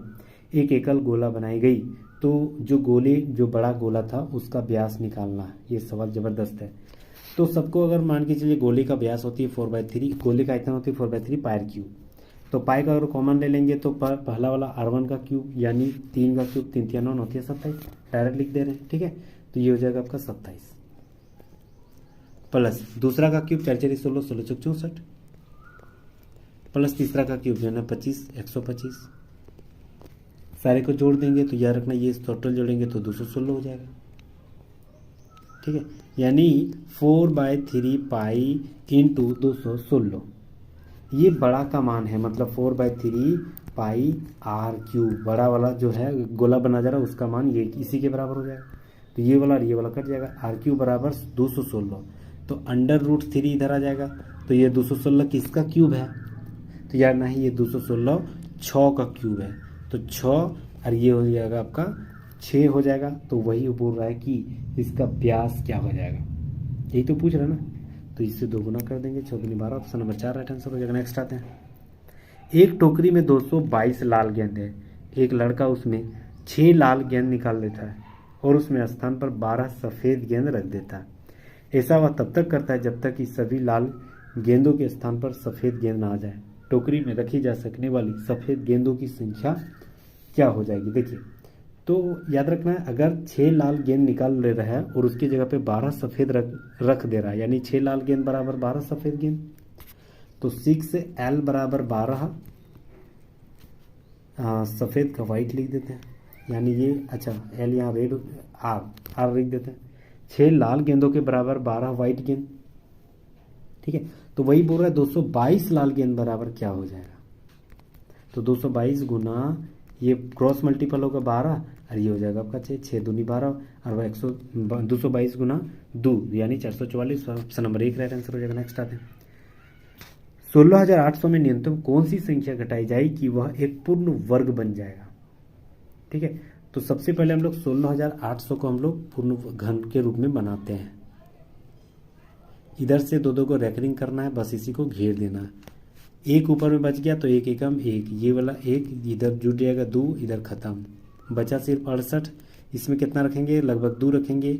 एक एकल गोला बनाई गई, तो जो बड़ा गोला था उसका व्यास निकालना है। ये सवाल जबरदस्त है। तो सबको अगर मान के चलिए गोले का व्यास होती है 4/3, गोले का आयतन होती है 4/3 पायर क्यूब, तो पाई का अगर कॉमन ले लेंगे तो पहला वाला R1 का क्यूब यानी 3 का क्यूब 3 3 9 होती है 27, डायरेक्ट लिख दे रहे हैं। ठीक है, तो ये हो जाएगा आपका 27 प्लस दूसरा का क्यूब 4 4 16 16 चौक 64 प्लस तीसरा का क्यूब जो है ना 25 125, सारे को जोड़ देंगे तो याद रखना ये टोटल जोड़ेंगे तो 216 हो जाएगा। ठीक है, यानी 4/3 पाई इंटू 216, ये बड़ा का मान है, मतलब 4/3 पाई R³ बड़ा वाला जो है गोला बना जा रहा है उसका मान ये इसी के बराबर हो जाएगा। तो ये वाला और ये वाला कट जाएगा, R³ बराबर 216, तो √3 इधर आ जाएगा, तो ये 216 किसका क्यूब है, तो यार नहीं ये 216 6 का क्यूब है, तो 6 और ये हो जाएगा आपका 6 हो जाएगा। तो वही बोल रहा है कि इसका व्यास क्या हो जाएगा, यही तो पूछ रहा है ना, तो इससे 2 गुना कर देंगे, 6 दूनी 12, ऑप्शन नंबर 4 राइट आंसर हो जाएगा। नेक्स्ट आते हैं, एक टोकरी में 222 लाल गेंद है, एक लड़का उसमें 6 लाल गेंद निकाल लेता है और उसमें स्थान पर 12 सफ़ेद गेंद रख देता है। ऐसा वह तब तक करता है जब तक कि सभी लाल गेंदों के स्थान पर सफ़ेद गेंद ना आ जाए। टोकरी में रखी जा सकने वाली सफ़ेद गेंदों की संख्या क्या हो जाएगी। देखिए, तो याद रखना है, अगर 6 लाल गेंद निकाल ले रहा है और उसकी जगह पे 12 सफ़ेद रख दे रहा है, यानी 6 लाल गेंद बराबर 12 सफ़ेद गेंद, तो 6L बराबर 12 सफ़ेद का वाइट लिख देते हैं, यानी ये अच्छा L यहाँ रेड R लिख देते हैं, 6 लाल गेंदों के बराबर 12 वाइट गेंद। ठीक है, तो वही बोल रहा है 222 लाल गेंद बराबर क्या हो जाएगा, तो 222 गुना ये क्रॉस मल्टीपल होगा 12 और ये हो जाएगा आपका 6 दूनी 12 और 222 गुना 2 यानी 444, ऑप्शन नंबर 1 राइट आंसर हो जाएगा। नेक्स्ट आते हैं, 16,800 में न्यूनतम कौन सी संख्या घटाई जाए कि वह एक पूर्ण वर्ग बन जाएगा। ठीक है, तो सबसे पहले हम लोग 16,800 को हम लोग पूर्ण घन के रूप में बनाते हैं, इधर से 2 को रेकरिंग करना है, बस इसी को घेर देना है। एक ऊपर में बच गया तो एक एकम 1, ये वाला 1 इधर जुड़ जाएगा 2 इधर खत्म, बचा सिर्फ 68, इसमें कितना रखेंगे, लगभग 2 रखेंगे,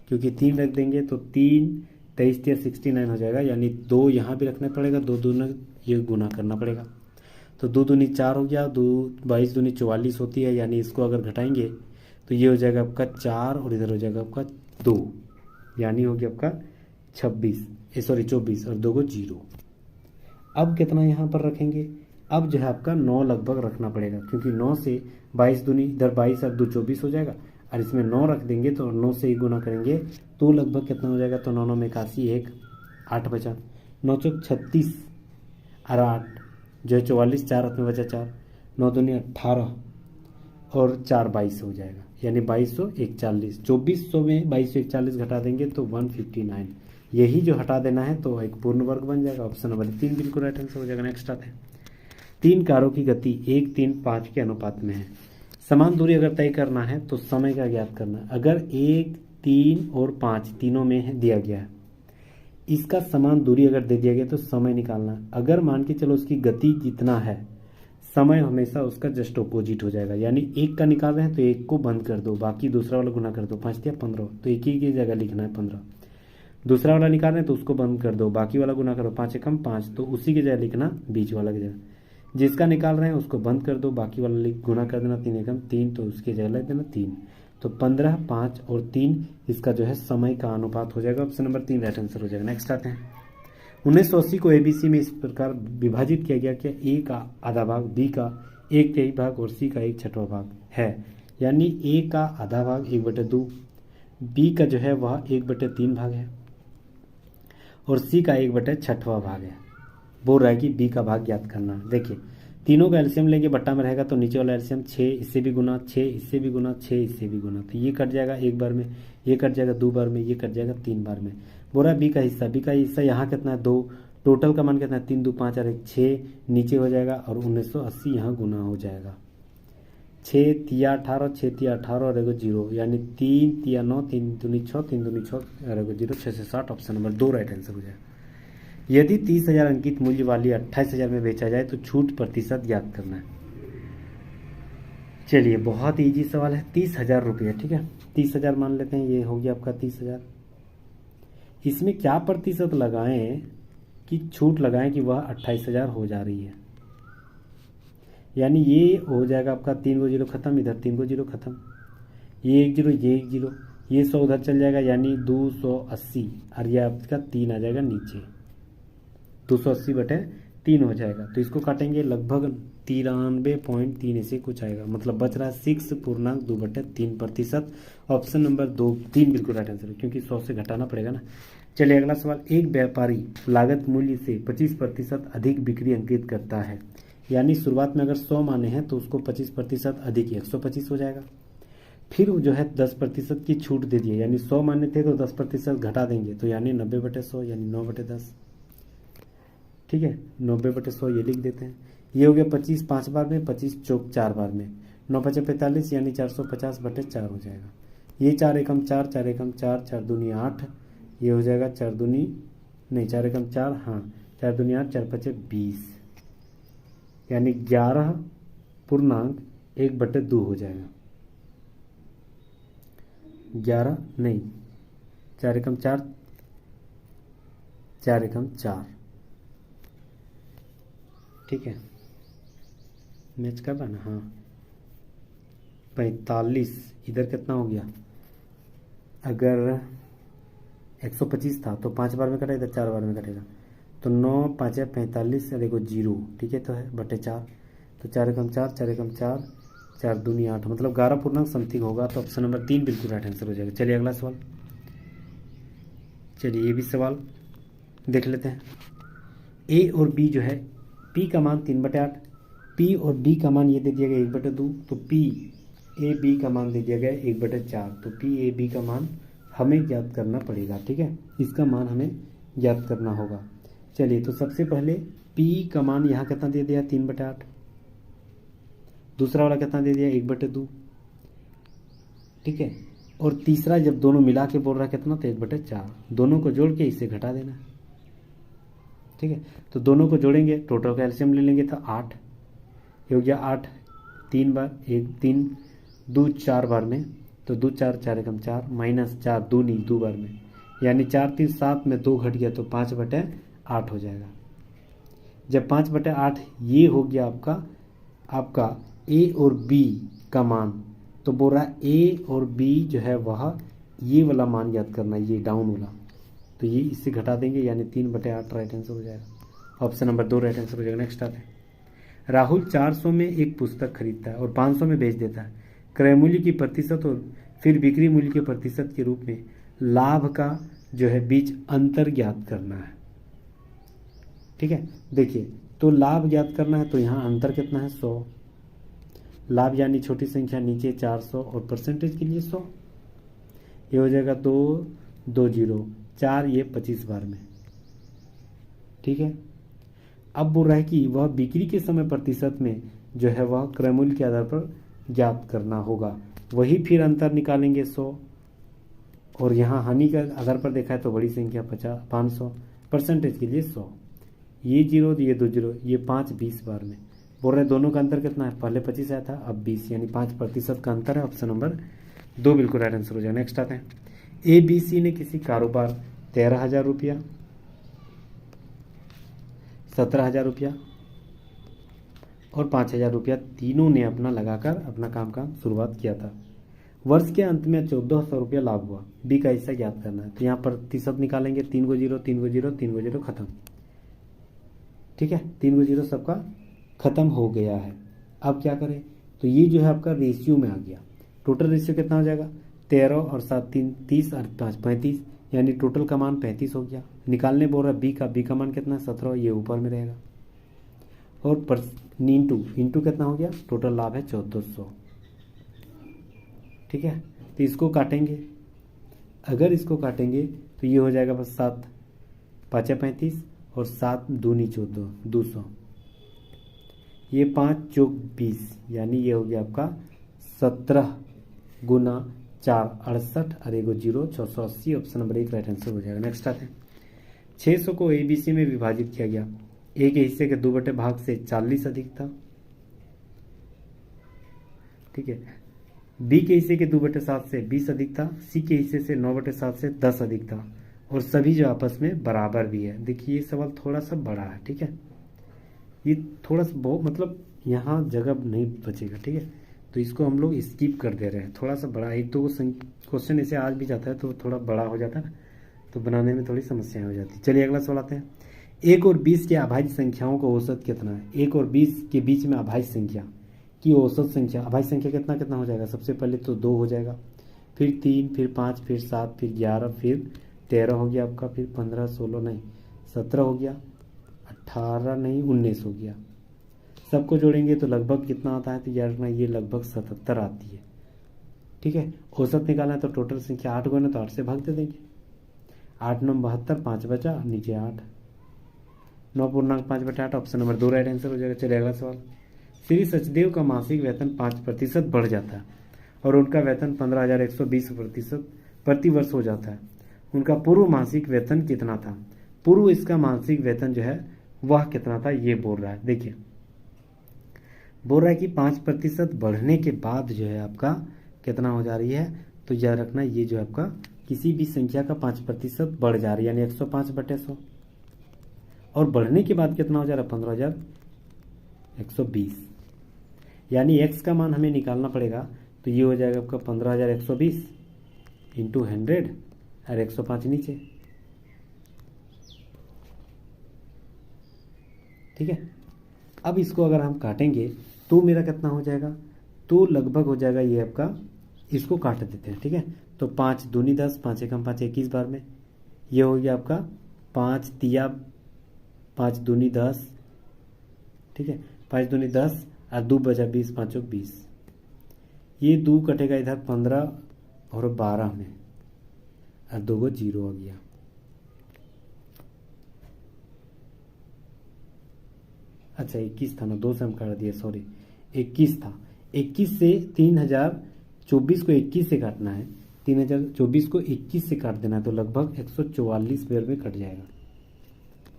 क्योंकि 3 रख देंगे तो 3 23 69 हो जाएगा, यानी 2 यहाँ भी रखना पड़ेगा, 2 दूना ये गुना करना पड़ेगा। तो 2 दूनी 4 हो गया, 2 22 दूनी 44 होती है, यानी इसको अगर घटाएंगे तो ये हो जाएगा आपका 4 और इधर हो जाएगा आपका 2, यानी हो गया आपका 24 और 2 को 0। अब कितना यहाँ पर रखेंगे, अब जो है आपका 9 लगभग रखना पड़ेगा, क्योंकि 9 से 22 दूनी इधर 22 और 2 24 हो जाएगा, और इसमें 9 रख देंगे तो 9 से ही गुना करेंगे तो लगभग कितना हो जाएगा, तो 9 9 में 81, 1 8 बचा, 9 चौक 36 और 8 जो है 44, 4 हाथ में बचा 4, 9 दूनी 18 और 4 22 हो जाएगा, यानी 2241। 2400 में 2241 घटा देंगे तो 159, यही जो हटा देना है तो एक पूर्ण वर्ग बन जाएगा। ऑप्शन नंबर 3 बिल्कुल राइट आंसर हो जाएगा। नेक्स्ट आते हैं, 3 कारों की गति 1 3 5 के अनुपात में है। समान दूरी अगर तय करना है तो समय का ज्ञात करना है। अगर 1 3 और 5 तीनों में दिया गया है, इसका समान दूरी अगर दे दिया गया तो समय निकालना है। अगर मान के चलो उसकी गति जितना है, समय हमेशा उसका जस्ट अपोजिट हो जाएगा, यानी 1 का निकाल रहे हैं तो 1 को बंद कर दो, बाकी दूसरा वाला गुना कर दो, 5 दिया 15, तो 1 ही की जगह लिखना है 15। दूसरा वाला निकाल रहे हैं तो उसको बंद कर दो, बाकी वाला गुना करो, 5 एकम 5, तो उसी की जगह लिखना बीच वाला की जगह। जिसका निकाल रहे हैं उसको बंद कर दो, बाकी वाला गुना कर देना, 3 एकम 3, तो उसकी जगह लिख देना 3। तो 15 5 और 3 इसका जो है समय का अनुपात हो जाएगा। ऑप्शन नंबर 3 राइट आंसर हो जाएगा। नेक्स्ट आते हैं, 1980 को एबीसी में इस प्रकार विभाजित किया गया कि ए का आधा भाग, बी का 1/3 भाग और सी का 1/6 भाग है, यानी ए का आधा भाग 1/2, बी का जो है वह 1/3 भाग है और सी का 1/6 भाग है। बोल रहा है कि बी का भाग ज्ञात करना। देखिए तीनों का एलसीएम लेंगे, बट्टा में रहेगा तो नीचे वाला एलसीएम 6, इससे भी गुना 6, इससे भी गुना 6, इससे भी गुना, तो ये कट जाएगा 1 बार में, ये कट जाएगा 2 बार में, ये कट जाएगा 3 बार में। बोल रहा है बी का हिस्सा यहाँ कितना है 2, टोटल का मान कितना है 3 2 5 और 1 6, नीचे हो जाएगा और 1980 यहाँ गुना हो जाएगा। 6 तिया 18, 6 तिया 18 और एगो 0, यानी 3 तिया 9, 3 दूनी 6, 3 दूनी 6 और एगो 0, 6 से 60। ऑप्शन नंबर 2 राइट आंसर हो जाएगा। यदि 30,000 अंकित मूल्य वाली 28,000 में बेचा जाए तो छूट प्रतिशत ज्ञात करना है। चलिए बहुत इजी सवाल है, 30,000 रुपये, ठीक है, 30,000 मान लेते हैं, ये हो गया आपका 30,000। इसमें क्या प्रतिशत लगाएं कि छूट लगाएं कि वह 28,000 हो जा रही है, यानी ये हो जाएगा आपका 3 को 0 खत्म, इधर 3 को 0 खत्म, ये 1 0, ये 1 0, ये 100 उधर चल जाएगा, यानी 280 और ये आपका 3 आ जाएगा नीचे, 280/3 हो जाएगा। तो इसको काटेंगे लगभग 93.3 ऐसे कुछ आएगा, मतलब बच रहा है 6.2/3%। ऑप्शन नंबर 3 बिल्कुल राइट आंसर है, क्योंकि 100 से घटाना पड़ेगा ना। चलिए अगला सवाल, एक व्यापारी लागत मूल्य से 25% अधिक बिक्री अंकित करता है, यानी शुरुआत में अगर 100 माने हैं तो उसको 25% अधिक 125 हो जाएगा। फिर जो है 10% की छूट दे दिए, यानी 100 माने थे तो 10% घटा देंगे, तो यानी 90/100, यानी 9/10, ठीक है, 90/100 ये लिख देते हैं। ये हो गया 25 5 बार में, 25 चौक 4 बार में, 9 5 45, यानी 450/4 हो जाएगा। ये 4 एकम 4, 4 एकम 4, 4 दूनी 8, ये हो जाएगा 4 दूनी नहीं 4 एकम 4, हाँ 4 दूनी 8, 4 5 20, यानी 11.1/2 हो जाएगा। 11 नहीं 4 एकम 4, 4 एकम 4, ठीक है, मैच कर रहा ना, हाँ 45, इधर कितना हो गया, अगर 125 था तो 5 बार में कटेगा, इधर 4 बार में कटेगा, तो 9 5 45 और एगो 0, ठीक है, तो है /4, तो 4 एकम 4, 4 एकम 4, 4 दूनी 8, मतलब 11 समथिंग होगा। तो ऑप्शन नंबर 3 बिल्कुल राइट आंसर हो जाएगा। चलिए अगला सवाल, चलिए ये भी सवाल देख लेते हैं। ए और बी जो है, पी का मान 3/8, पी और बी का मान ये दे दिया गया 1/2, तो पी ए बी का मान दे दिया गया 1/4, तो पी ए बी का मान हमें ज्ञात करना पड़ेगा, ठीक है, इसका मान हमें ज्ञात करना होगा। चलिए तो सबसे पहले पी का मान यहाँ कितना दे दिया 3/8, दूसरा वाला कितना दे दिया 1/2, ठीक है, और तीसरा जब दोनों मिला के बोल रहा है कितना, तो 1/4, दोनों को जोड़ के इसे घटा देना, ठीक है, तो दोनों को जोड़ेंगे, टोटल का एलसीएम ले लेंगे तो 8, ये हो गया 8 3 बार, 1 3 2 4 बार में, तो 2 4 4 एकम 4 माइनस 4 2 नहीं 2 बार में, यानी 4 3 7 में 2 घट गया तो 5/8 हो जाएगा। जब 5/8 ये हो गया आपका ए और बी का मान, तो बोल रहा है ए और बी जो है वह ये वाला मान याद करना है, ये डाउन वाला, तो ये इससे घटा देंगे यानी 3/8 राइट आंसर हो जाएगा। ऑप्शन नंबर 2 राइट आंसर हो जाएगा। नेक्स्ट आते हैं, राहुल 400 में एक पुस्तक खरीदता है और 500 में बेच देता है। क्रय मूल्य की प्रतिशत और फिर बिक्री मूल्य के प्रतिशत के रूप में लाभ का जो है बीच अंतर ज्ञात करना है। ठीक है, देखिए तो लाभ ज्ञात करना है तो यहाँ अंतर कितना है 100, लाभ यानी छोटी संख्या नीचे 400 और परसेंटेज के लिए 100, ये हो जाएगा 2 2 0 4, ये 25 बार में। ठीक है, अब बोल रहा है कि वह बिक्री के समय प्रतिशत में जो है वह क्रय मूल्य के आधार पर ज्ञात करना होगा। वही फिर अंतर निकालेंगे 100, और यहाँ हानि के आधार पर देखा है तो बड़ी संख्या 500, परसेंटेज के लिए 100, ये 0 ये 2 0, ये 5 20 बार में। बोल रहे दोनों का अंतर कितना है, पहले 25 आया था अब 20, यानी 5% का अंतर है। ऑप्शन नंबर 2 बिल्कुल राइट आंसर हो जाएगा। नेक्स्ट आते हैं, ए बी सी ने किसी कारोबार 13,000 रुपया, 17,000 रुपया और 5,000 रुपया तीनों ने अपना लगाकर अपना काम का शुरुआत किया था। वर्ष के अंत में 1,400 रुपया लाभ हुआ। बी का हिस्सा ज्ञात करना है, तो यहाँ प्रतिशत निकालेंगे, 3 को 0 3 को 0 3 को 0 खत्म। ठीक है, 3 को 0 सबका खत्म हो गया है। अब क्या करें, तो ये जो है आपका रेशियो में आ गया। टोटल रेशियो कितना हो जाएगा, 13 और 7 3 30 और 5 35, यानी टोटल का मान 35 हो गया। निकालने बोल रहा बी का मान कितना है 17, ये ऊपर में रहेगा, और इंटू कितना हो गया, टोटल लाभ है 1,400। ठीक है, तो इसको काटेंगे, अगर इसको काटेंगे तो ये हो जाएगा बस 7 5 35 और 7 दूनी 14 200, ये 5 चौक 20, यानी ये हो गया आपका 17 गुना 4 68 और 1 0 680। ऑप्शन नंबर 1 राइट आंसर हो जाएगा। नेक्स्ट आते हैं, 600 को ए बी सी में विभाजित किया गया। ए के हिस्से के 2 भाग से 40 अधिक था। ठीक है, बी के हिस्से के 2/7 से 20 अधिक था, सी के हिस्से से 9/7 से 10 अधिक था, और सभी जो आपस में बराबर भी है। देखिए ये सवाल थोड़ा सा बड़ा है। ठीक है, ये थोड़ा सा बहुत मतलब यहाँ जगह नहीं बचेगा। ठीक है, तो इसको हम लोग स्किप कर दे रहे हैं, थोड़ा सा बड़ा, 1-2 क्वेश्चन ऐसे आज भी जाता है तो थोड़ा बड़ा हो जाता है ना, तो बनाने में थोड़ी समस्याएं हो जाती। चलिए अगला सवाल आते हैं, 1 और 20 के अभाज्य संख्याओं का औसत कितना है। 1 और 20 के बीच में अभाज्य संख्या की औसत संख्या, अभाज्य संख्या कितना कितना हो जाएगा, सबसे पहले तो 2 हो जाएगा, फिर 3 फिर 5 फिर 7 फिर 11 फिर 13 हो गया आपका, फिर 15 16 नहीं 17 हो गया, 18 नहीं 19 हो गया। सबको जोड़ेंगे तो लगभग कितना आता है, तो याद रखना ये लगभग 77 आती है। ठीक है, औसत निकालना है तो टोटल संख्या 8 गुना तो 8 से भाग दे देंगे, 8 9 72, 5 बचा नीचे 8, 9.5/8। ऑप्शन नंबर 2 राइट आंसर हो जाएगा। चलिए अगला सवाल, श्री सचदेव का मासिक वेतन 5% बढ़ जाता है और उनका वेतन 15,120 प्रति वर्ष हो जाता है। उनका पूर्व मासिक वेतन कितना था। पूर्व इसका मासिक वेतन जो है वह कितना था, ये बोल रहा है। देखिए बोल रहा है कि 5% बढ़ने के बाद जो है आपका कितना हो जा रही है, तो याद रखना ये जो आपका किसी भी संख्या का 5% बढ़ जा रही है, यानी 105/100, और बढ़ने के बाद कितना हो जा रहा है 15,120, यानी x का मान हमें निकालना पड़ेगा, तो ये हो जाएगा आपका 15,120 इंटू 100 और 105 नीचे। ठीक है, अब इसको अगर हम काटेंगे तो मेरा कितना हो जाएगा, तो लगभग हो जाएगा ये आपका, इसको काट देते हैं। ठीक है, तो 5 दूनी 10, 5 एकम 5 21 बार में, ये हो गया आपका 5 तिया 5 दूनी 10। ठीक है, 5 दूनी 10 और 2 बचा 20, 5 चौक 20, ये 2 कटेगा इधर 15 और 12 में, और 2 को 0 हो गया। अच्छा 21 था ना, 2 से हम काट दिए, सॉरी 21 था। 21 से 3024 को 21 से काटना है, 3024 को 21 से काट देना है, तो लगभग 144 बेर में कट जाएगा,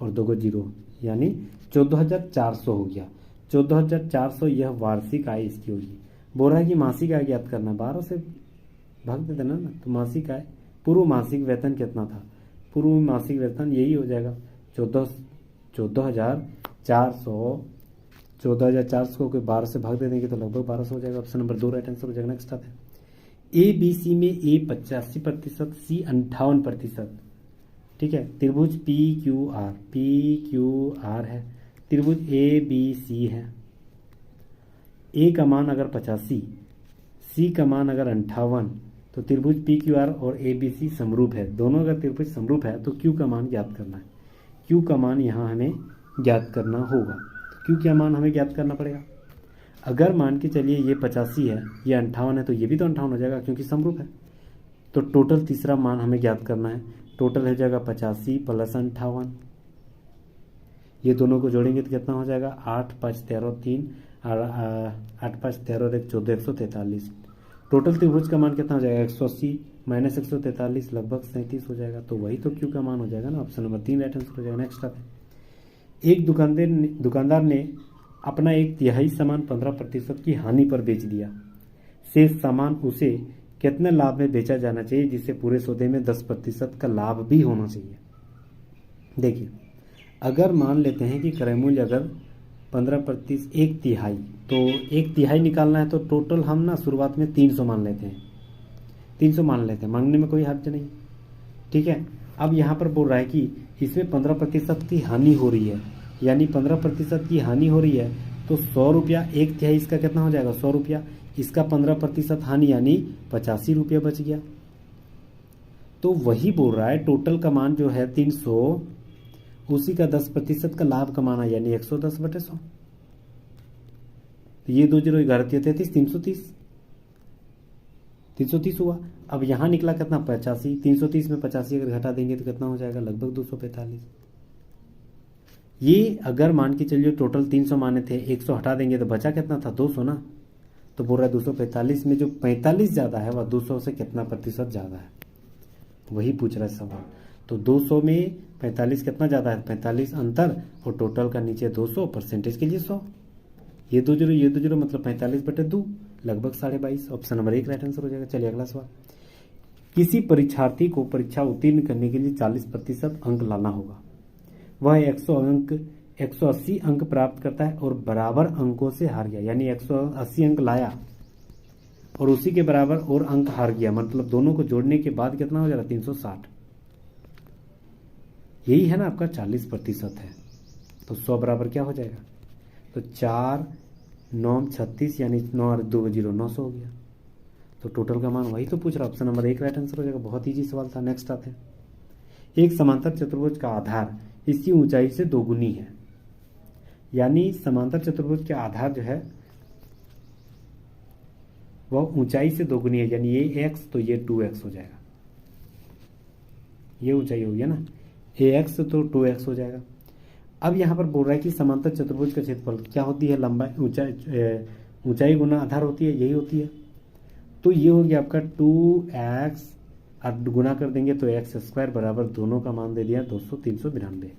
और 2 को 0, यानी 14,400 हो गया। 14,400 यह वार्षिक आय इसकी होगी। बोल रहा है कि मासिक आय ज्ञात करना, 12 से भाग दे देना ना, तो मासिक आय, पूर्व मासिक वेतन कितना था, पूर्व मासिक वेतन यही हो जाएगा 14,400। 14,400 को 12 से भाग दे देंगे तो लगभग 1200 हो जाएगा। ऑप्शन नंबर 2 राइट आंसर हो जाएगा। नेक्स्ट आते हैं ए बी सी में ए 85%, सी 58%। ठीक है, त्रिभुज पी क्यू आर है, त्रिभुज ए बी सी है। ए का मान अगर 85, सी का मान अगर 58, तो त्रिभुज पी क्यू आर और ए बी सी समरूप है। दोनों अगर त्रिभुज समरूप है तो क्यू का मान ज्ञात करना है। क्यू का मान यहाँ हमें ज्ञात करना होगा। क्यू का मान हमें ज्ञात करना पड़ेगा। अगर मान के चलिए ये 85 है, ये 58 है, तो ये भी तो 58 हो जाएगा क्योंकि समरूप है। तो टोटल तीसरा मान हमें ज्ञात करना है। टोटल हो जाएगा 85 प्लस 58। ये दोनों को जोड़ेंगे तो कितना हो जाएगा 8 5 13 3 और 8 5 13 और 1 14 143। टोटल त्रिभुज का मान कितना हो जाएगा 180 माइनस 143 लगभग 37 हो जाएगा। तो वही तो क्यू का मान हो जाएगा ना। ऑप्शन नंबर 3 राइट आंसर हो जाएगा। नेक्स्ट आते हैं एक दुकानदार ने अपना 1/3 सामान 15% की हानि पर बेच दिया। शेष सामान उसे कितने लाभ में बेचा जाना चाहिए जिससे पूरे सौदे में 10% का लाभ भी होना चाहिए। देखिए, अगर मान लेते हैं कि क्रय मूल्य अगर 15%, 1/3, तो 1/3 निकालना है तो टोटल हम ना शुरुआत में 300 मान लेते हैं। 300 मान लेते हैं, मांगने में कोई हर्ज नहीं। ठीक है, अब यहाँ पर बोल रहा है कि इसमें 15% की हानि हो रही है, यानी 15% की हानि हो रही है तो 100 रुपया, 1/3 इसका कितना हो जाएगा 100 रुपया, इसका 15% हानि यानी 85 रुपया बच गया। तो वही बोल रहा है टोटल का मान जो है 300, उसी का 10% का लाभ कमाना यानी 110/100। तो ये 2 0 11 33 330 हुआ। अब यहाँ निकला कितना 85, 330 में 85 अगर घटा देंगे तो कितना हो जाएगा लगभग 245। ये अगर मान के चलिए टोटल 300 माने थे, 100 हटा देंगे तो बचा कितना था 200 ना। तो बोल रहा है 245 में जो 45 ज़्यादा है वह 200 से कितना प्रतिशत ज़्यादा है, वही पूछ रहा है सवाल। तो 200 में 45 कितना ज़्यादा है 45 अंतर, और टोटल का नीचे 200, परसेंटेज के लिए 100। ये 2 0 ये 2 0 मतलब 45/2 लगभग 22.5। ऑप्शन नंबर 1 राइट आंसर हो जाएगा। चलिए अगला सवाल। किसी परीक्षार्थी को परीक्षा उत्तीर्ण करने के लिए 40% अंक लाना होगा। वह 180 अंक प्राप्त करता है और बराबर अंकों से हार गया, यानी 180 अंक लाया और उसी के बराबर और अंक हार गया, मतलब दोनों को जोड़ने के बाद कितना हो जाएगा 360। यही है ना आपका 40% है। तो 100 बराबर क्या हो जाएगा, तो 4 9 36 यानी 9 और 2 0 900 हो गया। तो टोटल का मान वही तो पूछ रहा। ऑप्शन नंबर 1 राइट आंसर हो जाएगा। बहुत ईजी सवाल था। नेक्स्ट आते हैं एक समांतर चतुर्भुज का आधार इसकी ऊंचाई से 2 गुनी है, यानी समांतर चतुर्भुज के आधार जो है वह ऊंचाई से 2 गुनी है, यानी ये x तो ये 2x हो जाएगा। ये ऊंचाई हो गया ना, ax तो 2x हो जाएगा। अब यहां पर बोल रहा है कि समांतर चतुर्भुज का क्षेत्रफल क्या होती है, लंबाई ऊंचाई गुना आधार होती है, यही होती है। तो ये हो गया आपका 2x, अब गुना कर देंगे तो x² बराबर दोनों का मान दे दिया 200 392।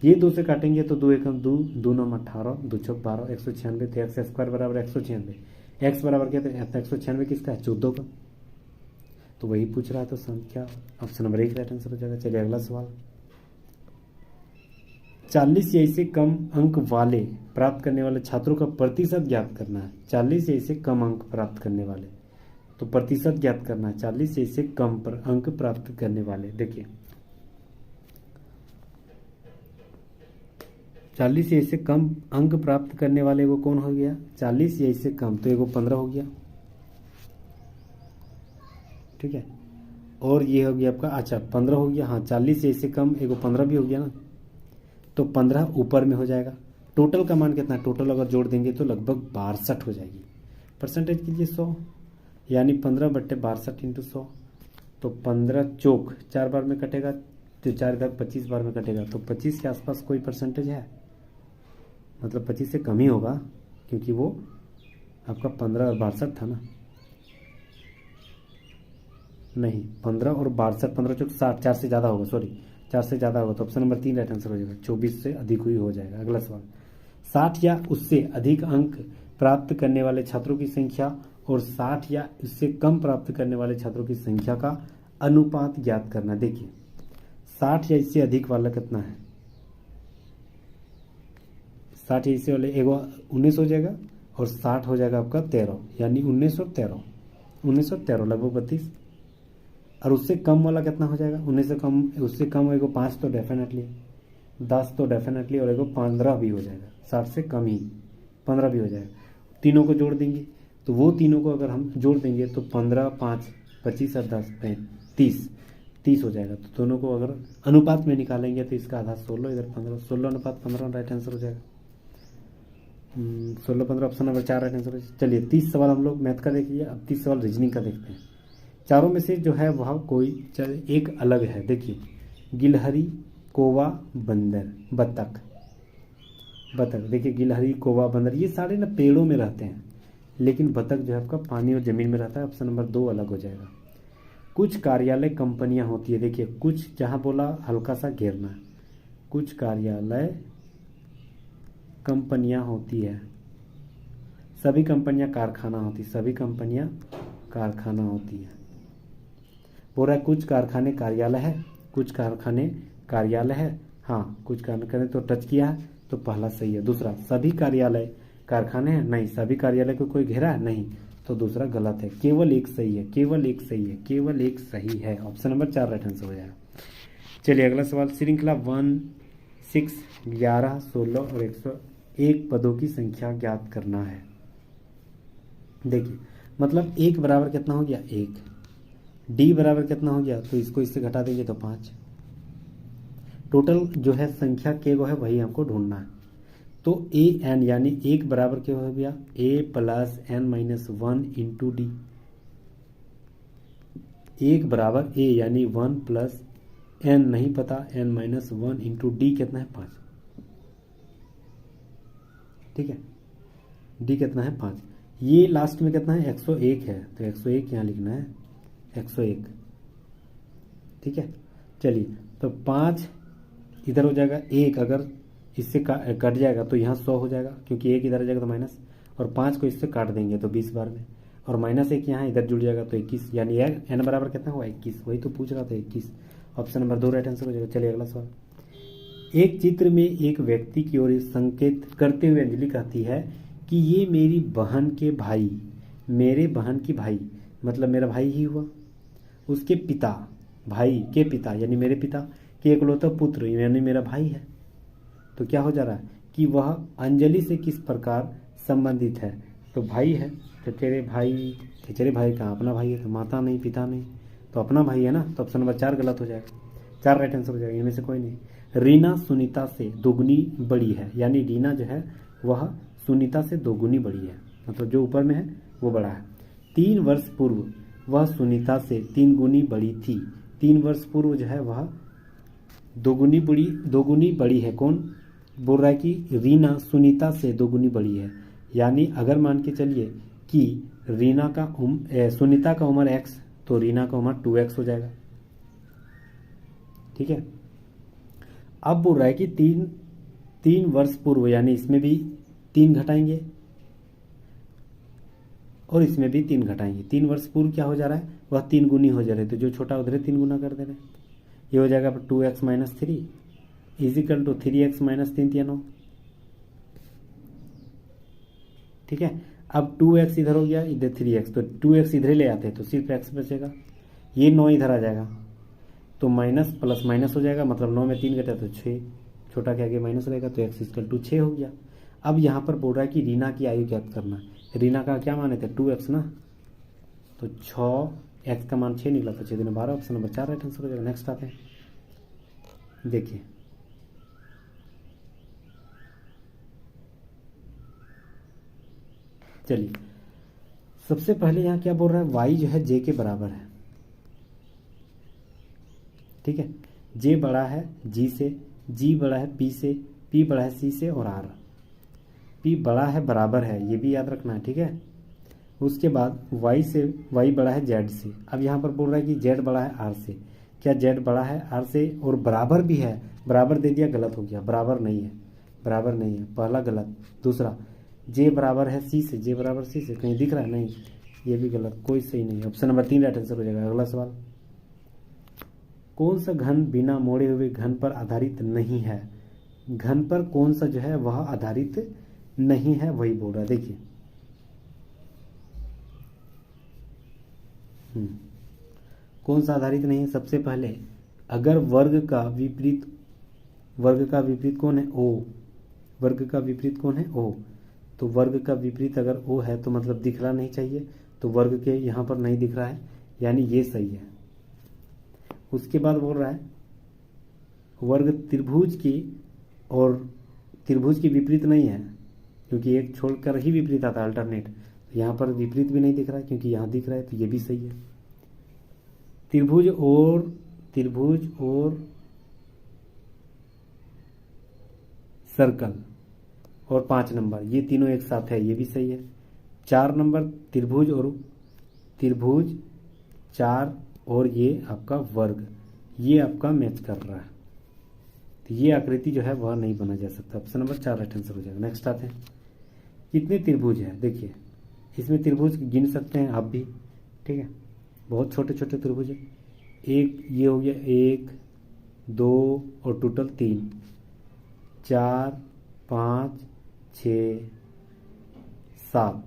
ये 2 से काटेंगे तो 2 एकम 2 2 9 18 2 6 12 196। तो x² बराबर 196, x बराबर क्या था 196 किसका है 14 का। तो वही पूछ रहा है, तो संख्या ऑप्शन नंबर 1 राइट आंसर हो जाएगा। चलिए अगला सवाल। 40 या इससे कम अंक वाले प्राप्त करने वाले छात्रों का प्रतिशत ज्ञात करना है। 40 या इससे कम अंक प्राप्त करने वाले, तो प्रतिशत ज्ञात करना है। 40 या इससे कम पर अंक प्राप्त करने वाले, देखिए 40 या इससे कम अंक प्राप्त करने वाले वो कौन हो गया 40 या इससे कम, तो एगो 15 हो गया। ठीक है, और ये हो गया आपका, अच्छा 15 हो गया, हाँ 40 या इससे कम एगो 15 भी हो गया ना, तो 15 ऊपर में हो जाएगा। टोटल का मान कितना, टोटल अगर जोड़ देंगे तो लगभग 62 हो जाएगी। परसेंटेज कीजिए 100, यानी 15/62 × 100, तो 15 चौक 4 बार में कटेगा, तो 4 तक 25 बार में कटेगा, तो 25 के आसपास कोई परसेंटेज है, मतलब 25 से कम ही होगा क्योंकि वो आपका 15 और 62 था ना, नहीं 15 और 62, 15 चौक 60, 4 से ज़्यादा होगा, सॉरी 4 से ज़्यादा होगा। तो ऑप्शन नंबर 3 राइट आंसर हो जाएगा। 24 से अधिक ही हो जाएगा। अगला सवाल। 60 या उससे अधिक अंक प्राप्त करने वाले छात्रों की संख्या और 60 या इससे कम प्राप्त करने वाले छात्रों की संख्या का अनुपात ज्ञात करना। देखिए 60 या इससे अधिक वाला कितना है, 60 या इससे वाले एगो 19 हो जाएगा और 60 हो जाएगा आपका 13, यानी 19 और 13, 19 और 13 लगभग 32। और उससे कम वाला कितना हो जाएगा, 19 से कम, उससे कम एगो 5 तो डेफिनेटली, 10 तो डेफिनेटली, और एगो 15 भी हो जाएगा, 60 से कम ही 15 भी हो जाएगा। तीनों को जोड़ देंगे तो वो तीनों को अगर हम जोड़ देंगे तो 15, 5, 25 और 10, 30 हो जाएगा। तो दोनों को अगर अनुपात में निकालेंगे तो इसका आधा 16, इधर 15, 16 अनुपात 15 राइट आंसर हो जाएगा। 16, 15 ऑप्शन नंबर 4 राइट आंसर। चलिए 30 सवाल हम लोग मैथ का देखिए, अब 30 सवाल रीजनिंग का देखते हैं। चारों में से जो है वह कोई एक अलग है। देखिए गिलहरी, कौवा, बंदर, बतख, देखिए गिलहरी, कौवा, बंदर ये सारे ना पेड़ों में रहते हैं, लेकिन बतख जो है आपका पानी और जमीन में रहता है। ऑप्शन नंबर 2 अलग हो जाएगा। कुछ कार्यालय कंपनियां होती है। देखिए कुछ, जहां बोला हल्का सा घेरना है, कुछ कार्यालय कंपनियां होती है, सभी कंपनियां कारखाना होती, सभी कंपनियां कारखाना होती है। बोल रहा है कुछ कारखाने कार्यालय है, कुछ कारखाने कार्यालय है। हाँ कुछ कारखाने तो टच किया है तो पहला सही है। दूसरा सभी कार्यालय कारखाने हैं, नहीं। सभी कार्यालय को कोई घेरा है, नहीं, तो दूसरा गलत है। केवल एक सही है, केवल एक सही है, केवल एक सही है। ऑप्शन नंबर 4 राइट आंसर हो जाएगा। चलिए अगला सवाल, श्रृंखला 1, 6, 11, 16 और 101 पदों की संख्या ज्ञात करना है। देखिए मतलब 1 बराबर कितना हो गया, 1। डी बराबर कितना हो गया, तो इसको इससे घटा देंगे तो 5। टोटल जो है संख्या के गो है वही हमको ढूंढना है। तो ए एन यानी 1 बराबर क्या हो गया, a plus n minus 1 into d. 1 बराबर ए यानी 1 प्लस एन नहीं पता, एन माइनस 1 इंटू डी कितना है, 5। ठीक है, डी कितना है, 5। ये लास्ट में कितना है, 101 है, तो 101 यहाँ लिखना है, 101। ठीक है, चलिए तो 5 इधर हो जाएगा, 1 अगर इससे कट जाएगा तो यहाँ 100 हो जाएगा, क्योंकि 1 इधर आ जाएगा तो माइनस, और 5 को इससे काट देंगे तो 20 बार में, और -1 यहाँ इधर जुड़ जाएगा तो 21, यानी एन बराबर कितना हुआ, 21। वही तो पूछ रहा था, 21। ऑप्शन नंबर 2 राइट आंसर हो जाएगा। चलिए अगला सवाल, एक चित्र में एक व्यक्ति की ओर संकेत करते हुए अंजलि कहती है कि ये मेरी बहन के भाई, मेरे बहन की भाई मतलब मेरा भाई ही हुआ, उसके पिता, भाई के पिता यानी मेरे पिता के इकलौता पुत्र यानी मेरा भाई है। तो क्या हो जा रहा है कि वह अंजलि से किस प्रकार संबंधित है, तो भाई है। चचेरे भाई कहाँ, अपना भाई है, तो माता नहीं, पिता नहीं, तो अपना भाई है ना। तो ऑप्शन नंबर 4 गलत हो जाएगा, 4 राइट आंसर हो जाएगा, इनमें से कोई नहीं। रीना सुनीता से दोगुनी बड़ी है, यानी रीना जो है वह सुनीता से दोगुनी बड़ी है, मतलब जो ऊपर में है वो बड़ा है। 3 वर्ष पूर्व वह सुनीता से 3 गुनी बड़ी थी। 3 वर्ष पूर्व जो है वह दोगुनी बड़ी है। कौन बोल रहा है कि रीना सुनीता से 2 गुनी बड़ी है, यानी अगर मान के चलिए कि सुनीता का उम्र x, तो रीना का उम्र 2x हो जाएगा। ठीक है, अब बोल रहा है कि 3 वर्ष पूर्व, यानी इसमें भी 3 घटाएंगे और इसमें भी 3 घटाएंगे। 3 वर्ष पूर्व क्या हो जा रहा है, वह 3 गुनी हो जा रहे, तो जो छोटा उधर 3 गुना कर दे रहे, ये हो जाएगा 2x minus 3 is equal to 3x minus 3 9। ठीक है, अब 2x इधर हो गया, इधर 3x, तो 2x इधर ले आते हैं तो सिर्फ x बचेगा, ये 9 इधर आ जाएगा, तो माइनस प्लस माइनस हो जाएगा, मतलब 9 में 3 घटा तो 6, छोटा के आगे माइनस रहेगा, तो x इक्वल टू 6 हो गया। अब यहाँ पर बोल रहा है कि रीना की आयु ज्ञात करना। रीना का क्या माने थे, 2x ना, तो 6x का मान 6 निकला, तो 6 दिन 12, ऑप्शन नंबर 4 राइट आंसर हो जाएगा। नेक्स्ट आते हैं, देखिए चलिए सबसे पहले यहाँ क्या बोल रहा है, y जो है j के बराबर है। ठीक है, j बड़ा है g से, g बड़ा है p से, p बड़ा है c से, और r p बड़ा है बराबर है, ये भी याद रखना है। ठीक है, उसके बाद y बड़ा है z से। अब यहाँ पर बोल रहा है कि z बड़ा है r से, क्या z बड़ा है r से और बराबर भी है, बराबर दे दिया, गलत हो गया, बराबर नहीं है, पहला गलत। दूसरा j बराबर है c से, j बराबर c से, कहीं दिख रहा है नहीं, ये भी गलत, कोई सही नहीं। ऑप्शन नंबर 3 राइट आंसर हो जाएगा। अगला सवाल, कौन सा घन बिना मोड़े हुए घन पर आधारित नहीं है? घन पर कौन सा जो है वह आधारित नहीं है, वही बोल रहा है। देखिए कौन सा आधारित नहीं है? सबसे पहले अगर वर्ग का विपरीत कौन है? ओ। वर्ग का विपरीत कौन है? ओ। तो वर्ग का विपरीत अगर ओ है तो मतलब दिख रहा नहीं चाहिए, तो वर्ग के यहाँ पर नहीं दिख रहा है, यानी ये सही है। उसके बाद बोल रहा है वर्ग त्रिभुज की, और त्रिभुज की विपरीत नहीं है, क्योंकि एक छोड़कर ही विपरीत आता है, अल्टरनेट। तो यहाँ पर विपरीत भी नहीं दिख रहा है, क्योंकि यहाँ दिख रहा है, तो ये भी सही है। त्रिभुज और सर्कल और 5 नंबर, ये तीनों एक साथ है, ये भी सही है। 4 नंबर त्रिभुज 4 और ये आपका वर्ग, ये आपका मैच कर रहा है, तो ये आकृति जो है वह नहीं बना जा सकता। ऑप्शन नंबर 4 राइट आंसर हो जाएगा। नेक्स्ट आते हैं, कितने त्रिभुज हैं? देखिए इसमें त्रिभुज गिन सकते हैं आप भी, ठीक है, बहुत छोटे छोटे त्रिभुज है। एक ये हो गया, 1 2 और टोटल 3, 4 5 6 7,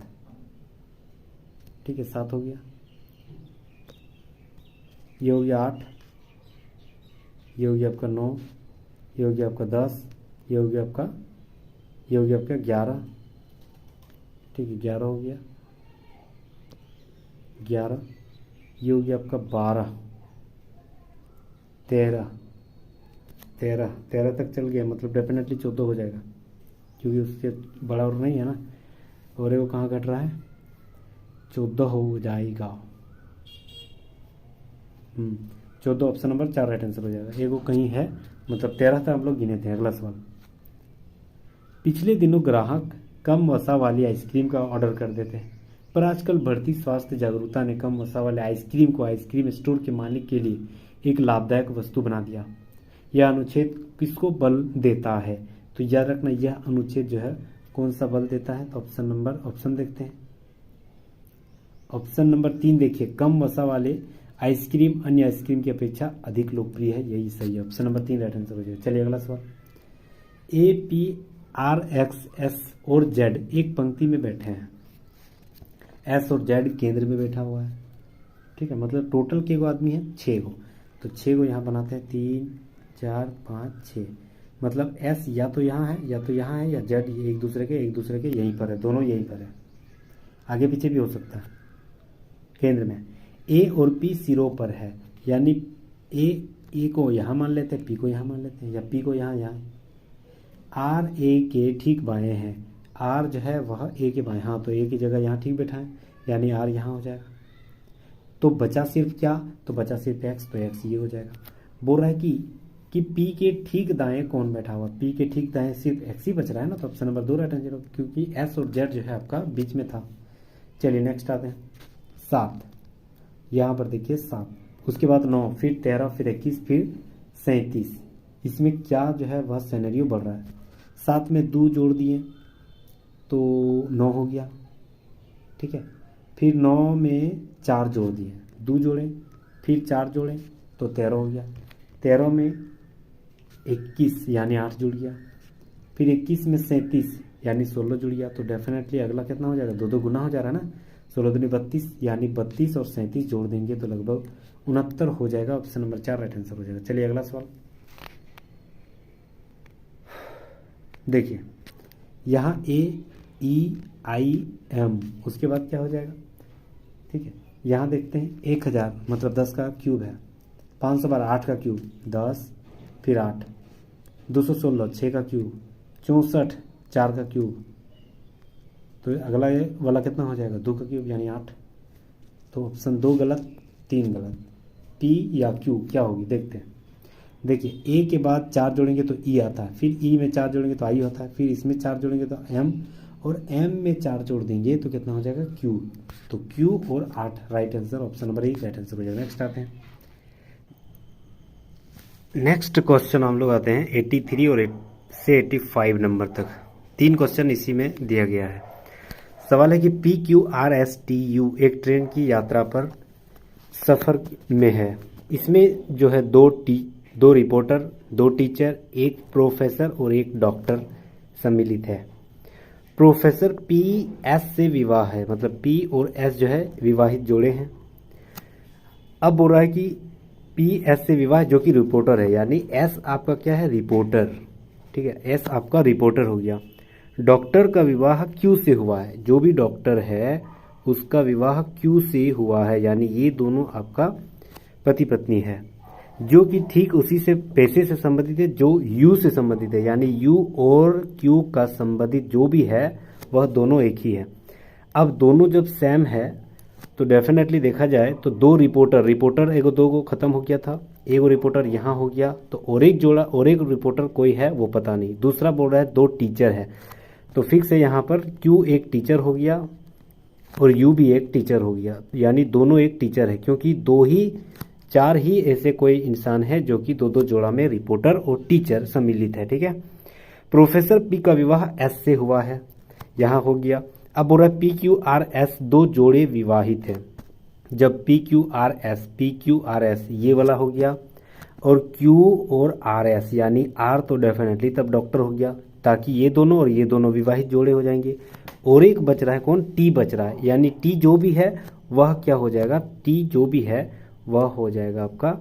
ठीक है, 7 हो गया। ये हो गया 8, ये हो गया आपका 9, ये हो गया आपका 10, ये हो गया आपका 11, ठीक है, 11 हो गया, 11, ये हो गया आपका 12, 13 तक चल गया, मतलब डेफिनेटली 14 हो जाएगा, क्योंकि उससे बड़ा और नहीं है ना, और ये वो कहाँ घट रहा है, 14 हो जाएगा। 14 ऑप्शन नंबर 4 राइट आंसर हो जाएगा। एक वो कहीं है, मतलब 13 तक हम लोग गिने थे। अगला सवाल, पिछले दिनों ग्राहक कम वसा वाली आइसक्रीम का ऑर्डर कर देते हैं, पर आजकल बढ़ती स्वास्थ्य जागरूकता ने कम वसा वाले आइसक्रीम को आइसक्रीम स्टोर के मालिक के लिए एक लाभदायक वस्तु बना दिया। यह अनुच्छेद किसको बल देता है? तो याद रखना, यह अनुच्छेद जो है कौन सा बल देता है? तो ऑप्शन देखते हैं। ऑप्शन नंबर 3 देखिए, कम वसा वाले आइसक्रीम अन्य आइसक्रीम की अपेक्षा अधिक लोकप्रिय है, यही सही है। ऑप्शन नंबर 3 राइट आंसर हो जाएगा। चलिए अगला सवाल, A P R x S और जेड एक पंक्ति में बैठे हैं, एस और जेड केंद्र में बैठा हुआ है, ठीक है, मतलब टोटल के गो आदमी है 6 गो, तो 6 गो यहाँ बनाते हैं, 3 4 5 6, मतलब एस या तो यहाँ है या जेड एक दूसरे के यहीं पर है, दोनों यहीं पर है, आगे पीछे भी हो सकता है। केंद्र में ए और पी सिरों पर है, यानी ए को यहाँ मान लेते हैं, पी को यहाँ मान लेते हैं, या पी को यहाँ। आर ए के ठीक बाएं हैं, आर जो है वह ए के बाएं, हाँ तो ए की जगह यहाँ ठीक बैठा है, यानी आर यहाँ हो जाएगा। तो बचा सिर्फ क्या? तो बचा सिर्फ एक्स, तो एक्स ये हो जाएगा। बोल रहा है कि पी के ठीक दाएं कौन बैठा हुआ? पी के ठीक दाएं सिर्फ एक्स ही बच रहा है ना, तो ऑप्शन नंबर 2 राइट आंसर, क्योंकि एस और जेड जो है आपका बीच में था। चलिए नेक्स्ट आते हैं, 7, यहाँ पर देखिए 7, उसके बाद 9, फिर 13, फिर 21, फिर 37। इसमें क्या जो है वह सिनेरियो बढ़ रहा है। 7 में 2 जोड़ दिए तो 9 हो गया, ठीक है, फिर 9 में 4 जोड़ दिए, 2 जोड़े, फिर 4 जोड़े तो 13 हो गया, 13 में 21 यानी 8 जुड़ गया, फिर 21 में 37 यानी 16 जुड़ गया, तो डेफिनेटली अगला कितना हो जाएगा? 2 गुना हो जा रहा है ना, 16 दूनी 32, यानी 32 और 37 जोड़ देंगे तो लगभग 69 हो जाएगा। ऑप्शन नंबर 4 राइट आंसर हो जाएगा। चलिए अगला सवाल देखिए, यहाँ AEIM, उसके बाद क्या हो जाएगा, ठीक है, यहाँ देखते हैं 1000 मतलब 10 का क्यूब है, 500 बार 8 का क्यूब 10, फिर 8, 216 6 का क्यूब, 64 4 का क्यूब, तो अगला ये वाला कितना हो जाएगा? 2 का क्यूब यानी 8। तो ऑप्शन 2 गलत, 3 गलत। पी या क्यू क्या होगी देखते हैं। देखिए ए के बाद 4 जोड़ेंगे तो ई आता है, फिर ई में 4 जोड़ेंगे तो आई होता है, फिर इसमें 4 जोड़ेंगे तो एम, और एम में 4 जोड़ देंगे तो कितना हो जाएगा? क्यू। तो क्यू और 8 right answer, option number 1 right answer हो जाएगा। नेक्स्ट आते हैं, नेक्स्ट क्वेश्चन हम लोग आते हैं 83 और से 85 नंबर तक, 3 क्वेश्चन इसी में दिया गया है। सवाल है कि PQRSTU एक ट्रेन की यात्रा पर सफ़र में है। इसमें जो है दो रिपोर्टर, 2 टीचर, 1 प्रोफेसर और 1 डॉक्टर सम्मिलित है। प्रोफेसर P S से विवाह है, मतलब P और S जो है विवाहित जोड़े हैं। अब बोल रहा है कि P S से विवाह जो कि रिपोर्टर है, यानी S आपका क्या है, रिपोर्टर, ठीक है, S आपका रिपोर्टर हो गया। डॉक्टर का विवाह Q से हुआ है, जो भी डॉक्टर है उसका विवाह Q से हुआ है, यानी ये दोनों आपका पति पत्नी है, जो कि ठीक उसी से पैसे से संबंधित है जो U से संबंधित है, यानी U और Q का संबंधित जो भी है वह दोनों एक ही है। अब दोनों जब सेम है तो डेफिनेटली देखा जाए तो 2 रिपोर्टर एगो 2 को खत्म हो गया था, एगो रिपोर्टर यहाँ हो गया, तो और एक जोड़ा और एक रिपोर्टर कोई है वो पता नहीं। दूसरा बोल रहा है 2 टीचर है, तो फिक्स है यहाँ पर Q एक टीचर हो गया और U भी एक टीचर हो गया, यानी दोनों एक टीचर है, क्योंकि 4 ही ऐसे कोई इंसान है जो कि 2 जोड़ा में रिपोर्टर और टीचर सम्मिलित है, ठीक है। प्रोफेसर P का विवाह S से हुआ है, यहाँ हो गया। अब बोल रहा है PQRS 2 जोड़े विवाहित हैं। जब PQRS ये वाला हो गया और Q और RS, यानी R तो डेफिनेटली तब डॉक्टर हो गया, ताकि ये दोनों और ये दोनों विवाहित जोड़े हो जाएंगे। और एक बच रहा है कौन, T बच रहा है, यानी T जो भी है वह क्या हो जाएगा, T जो भी है वह हो जाएगा आपका,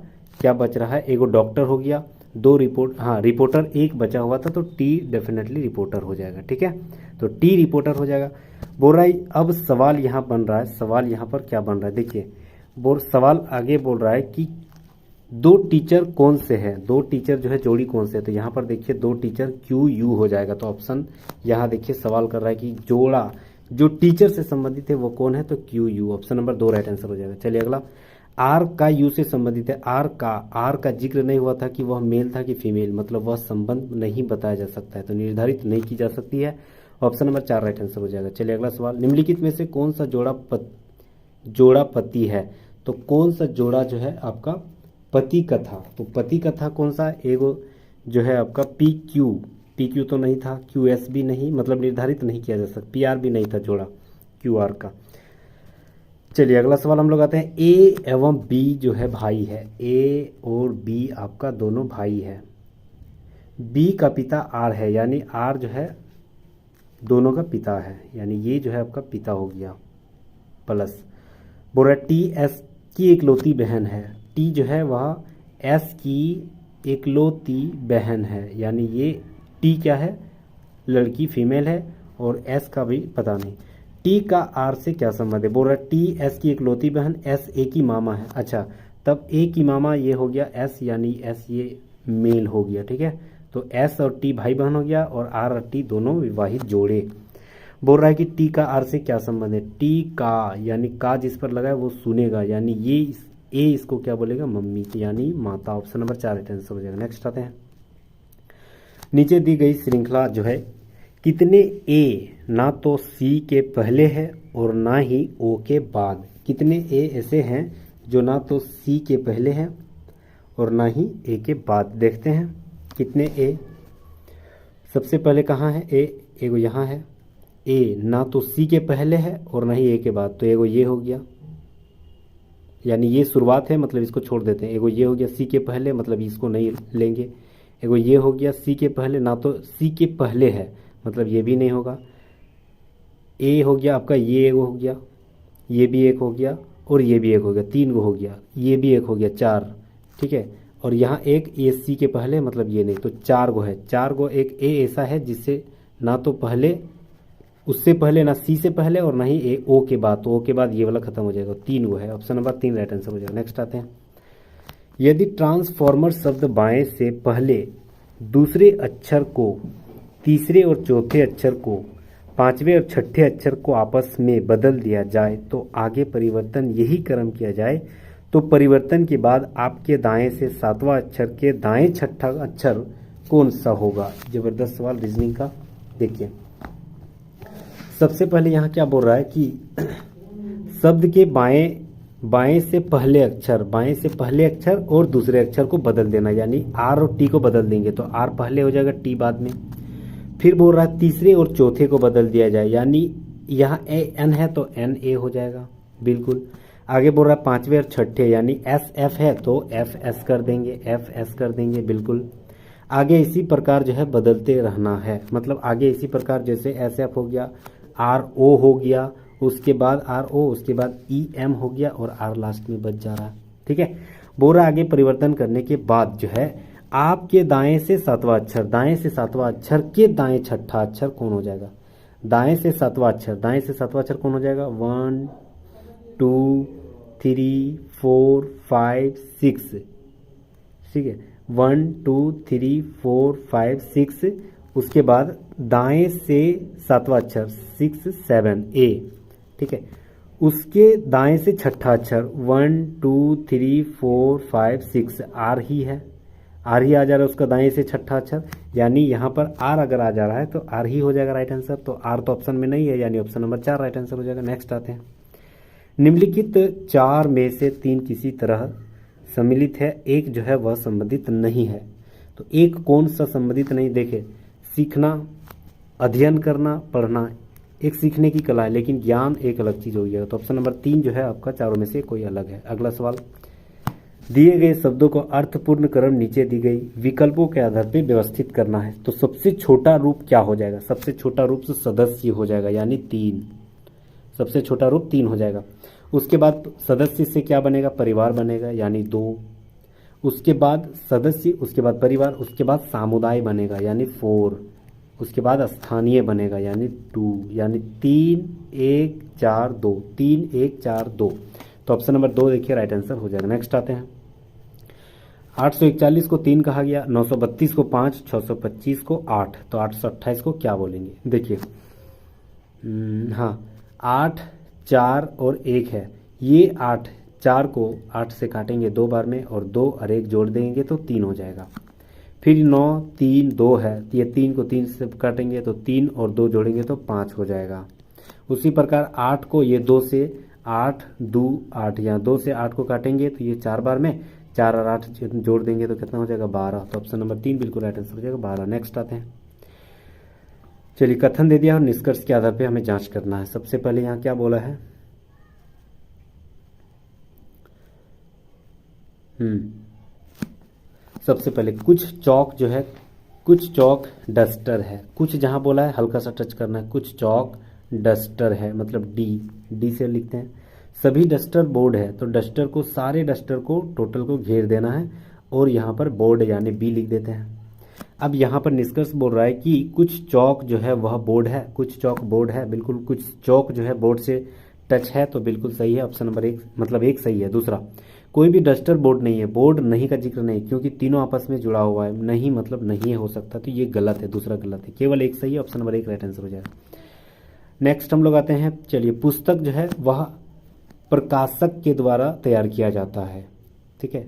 क्या बच रहा है, एगो डॉक्टर हो गया, 2 रिपोर्टर एक बचा हुआ था, तो T डेफिनेटली रिपोर्टर हो जाएगा, ठीक है, तो T रिपोर्टर हो जाएगा। बोल रहा है अब सवाल यहाँ बन रहा है, सवाल यहाँ पर क्या बन रहा है, देखिए सवाल आगे बोल रहा है कि 2 टीचर कौन से हैं, 2 टीचर जो है जोड़ी कौन से है, तो यहाँ पर देखिए 2 टीचर QU हो जाएगा। तो ऑप्शन यहाँ देखिए सवाल कर रहा है कि जोड़ा जो टीचर से संबंधित है वो कौन है, तो QU, option number 2 right answer हो जाएगा। चलिए अगला, R का U से संबंधित है। R का जिक्र नहीं हुआ था कि वह मेल था कि फीमेल, मतलब वह संबंध नहीं बताया जा सकता है, तो निर्धारित नहीं की जा सकती है, ऑप्शन नंबर 4 राइट आंसर हो जाएगा। चलिए अगला सवाल, निम्नलिखित में से कौन सा जोड़ा पति है, तो कौन सा जोड़ा जो है आपका पति का था, तो पति का था कौन सा, एगो जो है आपका PQ तो नहीं था, QS भी नहीं, मतलब निर्धारित नहीं किया जा सकता, PR भी नहीं था जोड़ा QR का। चलिए अगला सवाल हम लोग आते हैं, A एवं B जो है भाई है, A और B आपका दोनों भाई है, B का पिता R है, यानी R जो है दोनों का पिता है, यानी ये जो है आपका पिता हो गया, प्लस बोल रहा है T S की इकलौती बहन है, T जो है वह S की इकलौती बहन है, यानी ये T क्या है, लड़की फीमेल है, और S का भी पता नहीं। T का R से क्या संबंध है, बोल रहा है T S की इकलौती बहन, S A की मामा है, अच्छा तब A की मामा ये हो गया S, यानी S ये मेल हो गया, ठीक है, तो S और T भाई बहन हो गया, और R और T दोनों विवाहित जोड़े। बोल रहा है कि T का R से क्या संबंध है, T का यानी का जिस पर लगा है वो सुनेगा, यानी ये A इसको क्या बोलेगा, मम्मी, यानी माता, ऑप्शन नंबर 4 राइट आंसर हो जाएगा। नेक्स्ट आते हैं, नीचे दी गई श्रृंखला जो है, कितने A ना तो C के पहले है और ना ही O के बाद, कितने A ऐसे हैं जो ना तो C के पहले हैं और ना ही A के बाद, देखते हैं कितने A। सबसे पहले कहाँ है A, एगो यहाँ है, A ना तो C के पहले है और ना ही A के बाद, तो एगो ये हो गया, यानी ये शुरुआत है, मतलब इसको छोड़ देते हैं, एगो ये हो गया C के पहले, मतलब इसको नहीं लेंगे, एगो ये हो गया C के पहले, ना तो C के पहले है, मतलब ये भी नहीं होगा, A हो गया आपका, ये एगो हो गया, ये भी एक हो गया, और ये भी एक हो गया, 3 गो हो गया, ये भी एक हो गया, 4, ठीक है, और यहाँ एक A C के पहले, मतलब ये नहीं, तो 4 गो है, 4 गो, एक A ऐसा है जिससे ना तो पहले उससे पहले ना C से पहले और ना ही A O के बाद, तो O के बाद ये वाला खत्म हो जाएगा, 3 गो है, ऑप्शन नंबर 3 राइट आंसर हो जाएगा। नेक्स्ट आते हैं, यदि ट्रांसफॉर्मर शब्द बाएं से पहले दूसरे अक्षर को, तीसरे और चौथे अक्षर को, पांचवें और छठे अक्षर को आपस में बदल दिया जाए तो आगे परिवर्तन यही क्रम किया जाए, तो परिवर्तन के बाद आपके दाएं से 7वां अक्षर के दाएं छठा अक्षर कौन सा होगा। जबरदस्त सवाल रीजनिंग का। देखिए सबसे पहले यहाँ क्या बोल रहा है कि शब्द के बाएं से पहले अक्षर और दूसरे अक्षर को बदल देना, यानी आर और टी को बदल देंगे तो आर पहले हो जाएगा, टी बाद में। फिर बोल रहा है तीसरे और चौथे को बदल दिया जाए, यानी यहाँ ए एन है तो एन ए हो जाएगा बिल्कुल। आगे बोल रहा है पांचवें और छठे यानी एस एफ है तो एफ एस कर देंगे, एफ एस कर देंगे बिल्कुल। आगे इसी प्रकार जो है बदलते रहना है, मतलब आगे इसी प्रकार जैसे एस एफ हो गया, आर ओ हो गया, उसके बाद आर ओ, उसके बाद ई एम हो गया और आर लास्ट में बच जा रहा है। ठीक है, बोल रहा आगे परिवर्तन करने के बाद जो है आपके दाएं से सातवां अक्षर, दाएं से सातवां अक्षर के दाएं छठा अक्षर कौन हो जाएगा? दाएं से सातवां अक्षर, दाएं से सातवां अक्षर कौन हो जाएगा? 1 2 3 4 5 6। ठीक है, 1 2 3 4 5 6। उसके बाद दाएं से सातवां अक्षर 6 7 ए। ठीक है, उसके दाएं से छठा अक्षर 1 2 3 4 5 6 आर ही है, आर ही आ जा रहा है उसका दाएं से छठा अक्षर, यानी यहाँ पर आर अगर आ जा रहा है तो आर ही हो जाएगा राइट आंसर। तो आर तो ऑप्शन में नहीं है, यानी ऑप्शन नंबर 4 राइट आंसर हो जाएगा। नेक्स्ट आते हैं, निम्नलिखित 4 में से 3 किसी तरह सम्मिलित है, एक जो है वह संबंधित नहीं है। तो एक कौन सा संबंधित नहीं? देखे, सीखना, अध्ययन करना, पढ़ना एक सीखने की कला है, लेकिन ज्ञान एक अलग चीज हो गया। तो ऑप्शन नंबर 3 जो है आपका चारों में से कोई अलग है। अगला सवाल, दिए गए शब्दों को अर्थपूर्ण क्रम नीचे दी गई विकल्पों के आधार पर व्यवस्थित करना है। तो सबसे छोटा रूप क्या हो जाएगा? सबसे छोटा रूप से सदस्य हो जाएगा, यानी 3। सबसे छोटा रूप 3 हो जाएगा। उसके बाद सदस्य से क्या बनेगा? परिवार बनेगा, यानी 2। उसके बाद सदस्य, उसके बाद परिवार, उसके बाद समुदाय बनेगा, यानी 4। उसके बाद स्थानीय बनेगा, यानी 2, यानी 3 1 4 2, 3 1 4 2। तो ऑप्शन नंबर 2 देखिए राइट आंसर हो जाएगा। नेक्स्ट आते हैं, 841 को 3 कहा गया, 932 को 5, 625 को 8, तो 828 को क्या बोलेंगे? देखिए, हाँ 8 4 और 1 है, ये 8 4 को 8 से काटेंगे 2 बार में और 2 और 1 जोड़ देंगे तो 3 हो जाएगा। फिर 9 3 2 है, ये 3 को 3 से काटेंगे तो 3 और 2 जोड़ेंगे तो 5 हो जाएगा। उसी प्रकार 8 को ये 2 से 8 2 8, यहाँ 2 से 8 को काटेंगे तो ये 4 बार में 4 और 8 जोड़ देंगे तो कितना हो जाएगा? 12। तो ऑप्शन नंबर 3 बिल्कुल राइट आंसर हो जाएगा 12। नेक्स्ट आते हैं, चलिए कथन दे दिया और निष्कर्ष के आधार पे हमें जांच करना है। सबसे पहले यहाँ क्या बोला है? सबसे पहले कुछ चौक जो है, कुछ चौक डस्टर है, कुछ जहां बोला है हल्का सा टच करना है, कुछ चौक डस्टर है, मतलब डी से लिखते हैं। सभी डस्टर बोर्ड है, तो डस्टर को, सारे डस्टर को टोटल को घेर देना है और यहाँ पर बोर्ड यानी बी लिख देते हैं। अब यहाँ पर निष्कर्ष बोल रहा है कि कुछ चौक जो है वह बोर्ड है, कुछ चौक बोर्ड है, बिल्कुल कुछ चौक जो है बोर्ड से टच है, तो बिल्कुल सही है ऑप्शन नंबर 1, मतलब 1 सही है। दूसरा, कोई भी डस्टर बोर्ड नहीं है, बोर्ड नहीं का जिक्र नहीं, क्योंकि तीनों आपस में जुड़ा हुआ है, नहीं मतलब नहीं हो सकता, तो ये गलत है, दूसरा गलत है, केवल 1 सही है, ऑप्शन नंबर 1 राइट आंसर हो जाएगा। नेक्स्ट हम लोग आते हैं, चलिए पुस्तक जो है वह प्रकाशक के द्वारा तैयार किया जाता है। ठीक है,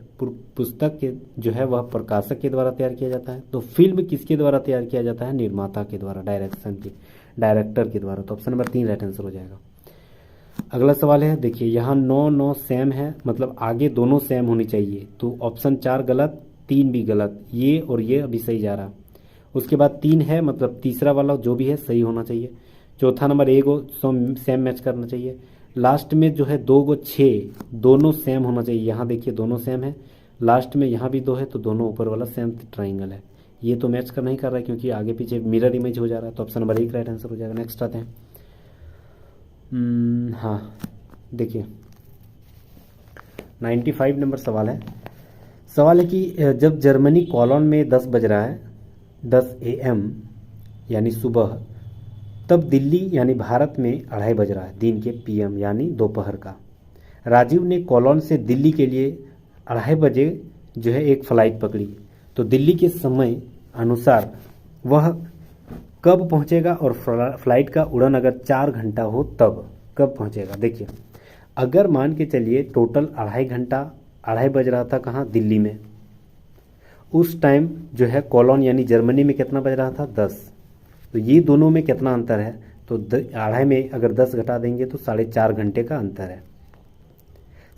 पुस्तक के जो है वह प्रकाशक के द्वारा तैयार किया जाता है। तो फिल्म किसके द्वारा तैयार किया जाता है? निर्माता के द्वारा, डायरेक्टर के द्वारा। तो ऑप्शन नंबर 3 राइट आंसर हो जाएगा। अगला सवाल है, देखिए यहाँ 9 9 सेम है, मतलब आगे दोनों सेम होनी चाहिए, तो ऑप्शन 4 गलत, 3 भी गलत, ये और ये अभी सही जा रहा। उसके बाद 3 है, मतलब तीसरा वाला जो भी है सही होना चाहिए। चौथा नंबर 1 को सेम मैच करना चाहिए। लास्ट में जो है 2 को 6, दोनों सेम होना चाहिए, यहाँ देखिए दोनों सेम है। लास्ट में यहाँ भी 2 है, तो दोनों ऊपर वाला सेम ट्राइंगल है, ये तो मैच कर नहीं कर रहा है क्योंकि आगे पीछे मिरर इमेज हो जा रहा है। तो ऑप्शन नंबर 1 राइट आंसर हो जाएगा। नेक्स्ट आते हैं, हाँ देखिए 95 नंबर सवाल है। सवाल है कि जब जर्मनी कॉलोन में 10 बज रहा है, 10 AM यानी सुबह, तब दिल्ली यानी भारत में 2:30 बज रहा है दिन के PM यानी दोपहर का। राजीव ने कॉलोन से दिल्ली के लिए 2:30 बजे जो है एक फ्लाइट पकड़ी, तो दिल्ली के समय अनुसार वह कब पहुंचेगा और फ्लाइट का उड़ान अगर 4 घंटा हो तब कब पहुंचेगा? देखिए, अगर मान के चलिए टोटल 2:30 घंटा, 2:30 बज रहा था कहाँ? दिल्ली में। उस टाइम जो है कॉलोन यानी जर्मनी में कितना बज रहा था? 10। तो ये दोनों में कितना अंतर है? तो 2:30 में अगर 10 घटा देंगे तो 4.5 घंटे का अंतर है,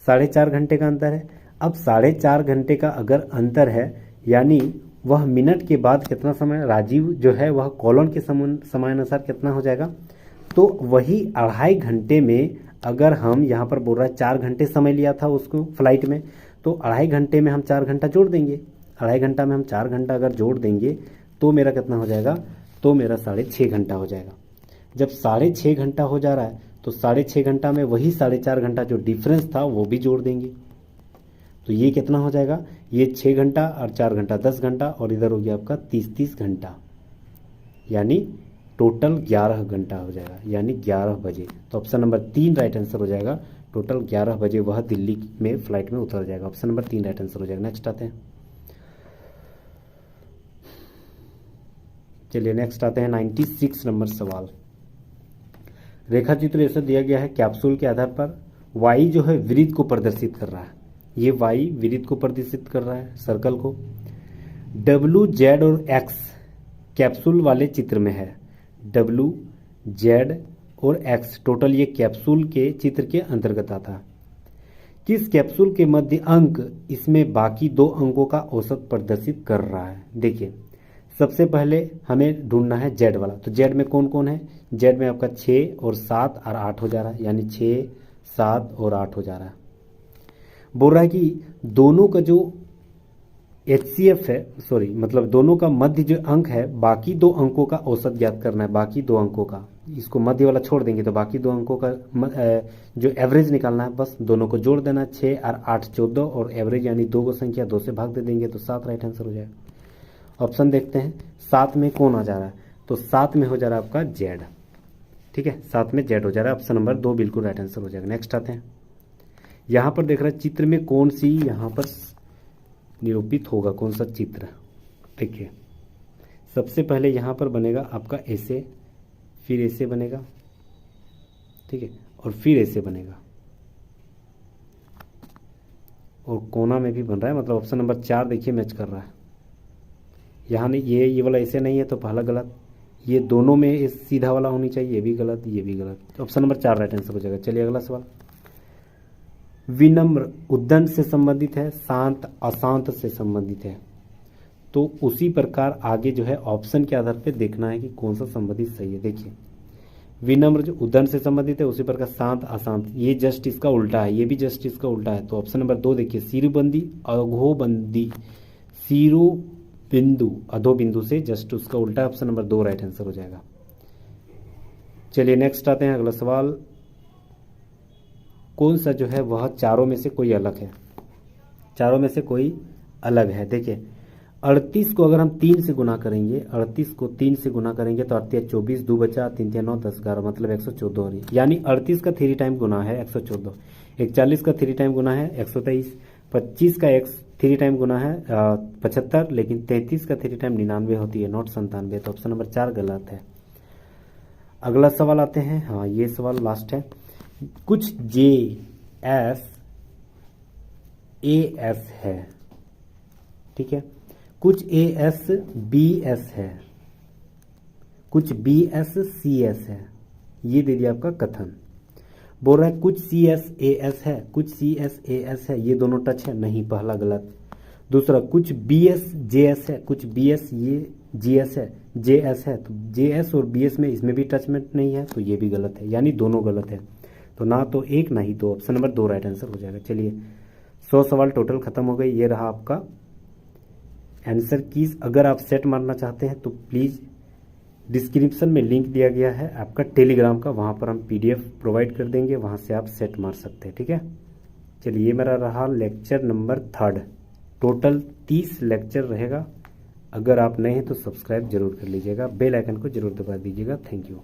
4.5 घंटे का अंतर है। अब 4.5 घंटे का अगर अंतर है, यानी वह मिनट के बाद कितना समय, राजीव जो है वह कॉलोन के समयानुसार कितना हो जाएगा? तो वही 2.5 घंटे में अगर हम यहाँ पर बोल रहा है 4 घंटे समय लिया था उसको फ्लाइट में, तो 2.5 घंटे में हम 4 घंटा जोड़ देंगे। 2.5 घंटा में हम 4 घंटा अगर जोड़ देंगे तो मेरा कितना हो जाएगा, तो मेरा 6.5 घंटा हो जाएगा। जब 6.5 घंटा हो जा रहा है तो 6.5 घंटा में वही 4.5 घंटा जो डिफरेंस था वो भी जोड़ देंगे। तो ये कितना हो जाएगा, ये 6 घंटा और 4 घंटा 10 घंटा, और इधर हो गया आपका 30 घंटा, यानी टोटल 11 घंटा हो जाएगा, यानी 11 बजे। तो ऑप्शन नंबर 3 राइट आंसर हो जाएगा। टोटल 11 बजे वह दिल्ली में फ्लाइट में उतर जाएगा। ऑप्शन नंबर 3 राइट आंसर हो जाएगा। नेक्स्ट आते हैं, चलिए नेक्स्ट आते हैं 96 नंबर सवाल। रेखा चित्र ऐसा दिया गया है, कैप्सूल के आधार पर वाई जो है वृत्त को प्रदर्शित कर रहा है। ये वाई वृत्त को प्रदर्शित कर रहा है, सर्कल को। डब्ल्यू जेड और एक्स कैप्सूल वाले चित्र में है। डब्ल्यू जेड और एक्स टोटल ये कैप्सूल के चित्र के अंतर्गत आता है। किस कैप्सूल के मध्य अंक इसमें बाकी 2 अंकों का औसत प्रदर्शित कर रहा है। देखिए सबसे पहले हमें ढूंढना है जेड वाला। तो जेड में कौन कौन है, जेड में आपका 6 और 7 और 8 हो जा रहा है, यानी 6, 7 और 8 हो जा रहा है। बोल रहा है कि दोनों का जो HCF है, सॉरी मतलब दोनों का मध्य जो अंक है, बाकी 2 अंकों का औसत ज्ञात करना है। बाकी 2 अंकों का, इसको मध्य वाला छोड़ देंगे तो बाकी 2 अंकों का जो एवरेज निकालना है, बस दोनों को जोड़ देना। 6 और 8 14, और एवरेज यानी 2 को संख्या 2 से भाग दे देंगे तो 7 राइट आंसर हो जाएगा। ऑप्शन देखते हैं, 7 में कौन आ जा रहा है, तो 7 में हो जा रहा है आपका जेड। ठीक है, 7 में जेड हो जा रहा है। ऑप्शन नंबर 2 बिल्कुल राइट आंसर हो जाएगा। नेक्स्ट आते हैं, यहाँ पर देख रहा है चित्र में कौन सी यहाँ पर निरूपित होगा, कौन सा चित्र। देखिए सबसे पहले यहाँ पर बनेगा आपका ऐसे, फिर ऐसे बनेगा, ठीक है, और फिर ऐसे बनेगा, और कोना में भी बन रहा है, मतलब ऑप्शन नंबर 4 देखिए मैच कर रहा है। यहाँ नहीं, ये वाला ऐसे नहीं है तो पहला गलत, ये दोनों में इस सीधा वाला होनी चाहिए, ये भी गलत, ये भी गलत। तो ऑप्शन नंबर 4 राइट आंसर हो जाएगा। चलिए अगला सवाल, विनम्र उद्दंड से संबंधित है, शांत अशांत से संबंधित है। तो उसी प्रकार आगे जो है ऑप्शन के आधार पे देखना है कि कौन सा संबंधित सही है। देखिए विनम्र जो उद्दंड से संबंधित है, उसी प्रकार शांत अशांत, ये जस्ट इसका उल्टा है, ये भी जस्ट इसका उल्टा है। तो ऑप्शन नंबर 2 देखिए, सिरुबंदी अधोबंदी, सिरु बिंदु अधोबिंदु से जस्ट उसका उल्टा है। ऑप्शन नंबर 2 राइट आंसर हो जाएगा। चलिए नेक्स्ट आते हैं, अगला सवाल, कौन सा जो है वह चारों में से कोई अलग है, चारों में से कोई अलग है। देखिए 38 को अगर हम 3 से गुना करेंगे, 38 को 3 से गुना करेंगे तो 38 24, 2 बचा, 3 3 9 10 11, मतलब 114 हो रही, यानी 38 का 3 टाइम गुना है 114, 41 का 3 टाइम गुना है 123, 25 का 3 टाइम गुना है 75, लेकिन 33 का 3 टाइम 99 होती है, नॉट 97। तो ऑप्शन नंबर 4 गलत है। अगला सवाल आते हैं, हाँ ये सवाल लास्ट है, कुछ JS AS है, ठीक है, कुछ AS BS है, कुछ BS CS है, ये दे दिया आपका कथन। बोल रहा है कुछ CS AS है, कुछ CS AS है, ये दोनों टच है, नहीं, पहला गलत। दूसरा कुछ BS JS है, कुछ BS ये GS है, JS है, तो JS और BS में इसमें भी टचमेंट नहीं है, तो ये भी गलत है, यानी दोनों गलत है। तो ना तो एक ना ही दो, ऑप्शन नंबर 2 राइट आंसर हो जाएगा। चलिए 100 सवाल टोटल खत्म हो गए, ये रहा आपका आंसर कीज। अगर आप सेट मारना चाहते हैं तो प्लीज़ डिस्क्रिप्शन में लिंक दिया गया है आपका टेलीग्राम का, वहाँ पर हम PDF प्रोवाइड कर देंगे, वहाँ से आप सेट मार सकते हैं, ठीक है। चलिए ये मेरा रहा लेक्चर नंबर 3, टोटल 30 लेक्चर रहेगा। अगर आप नए हैं तो सब्सक्राइब जरूर कर लीजिएगा, बेल आइकन को जरूर दबा दीजिएगा। Thank you.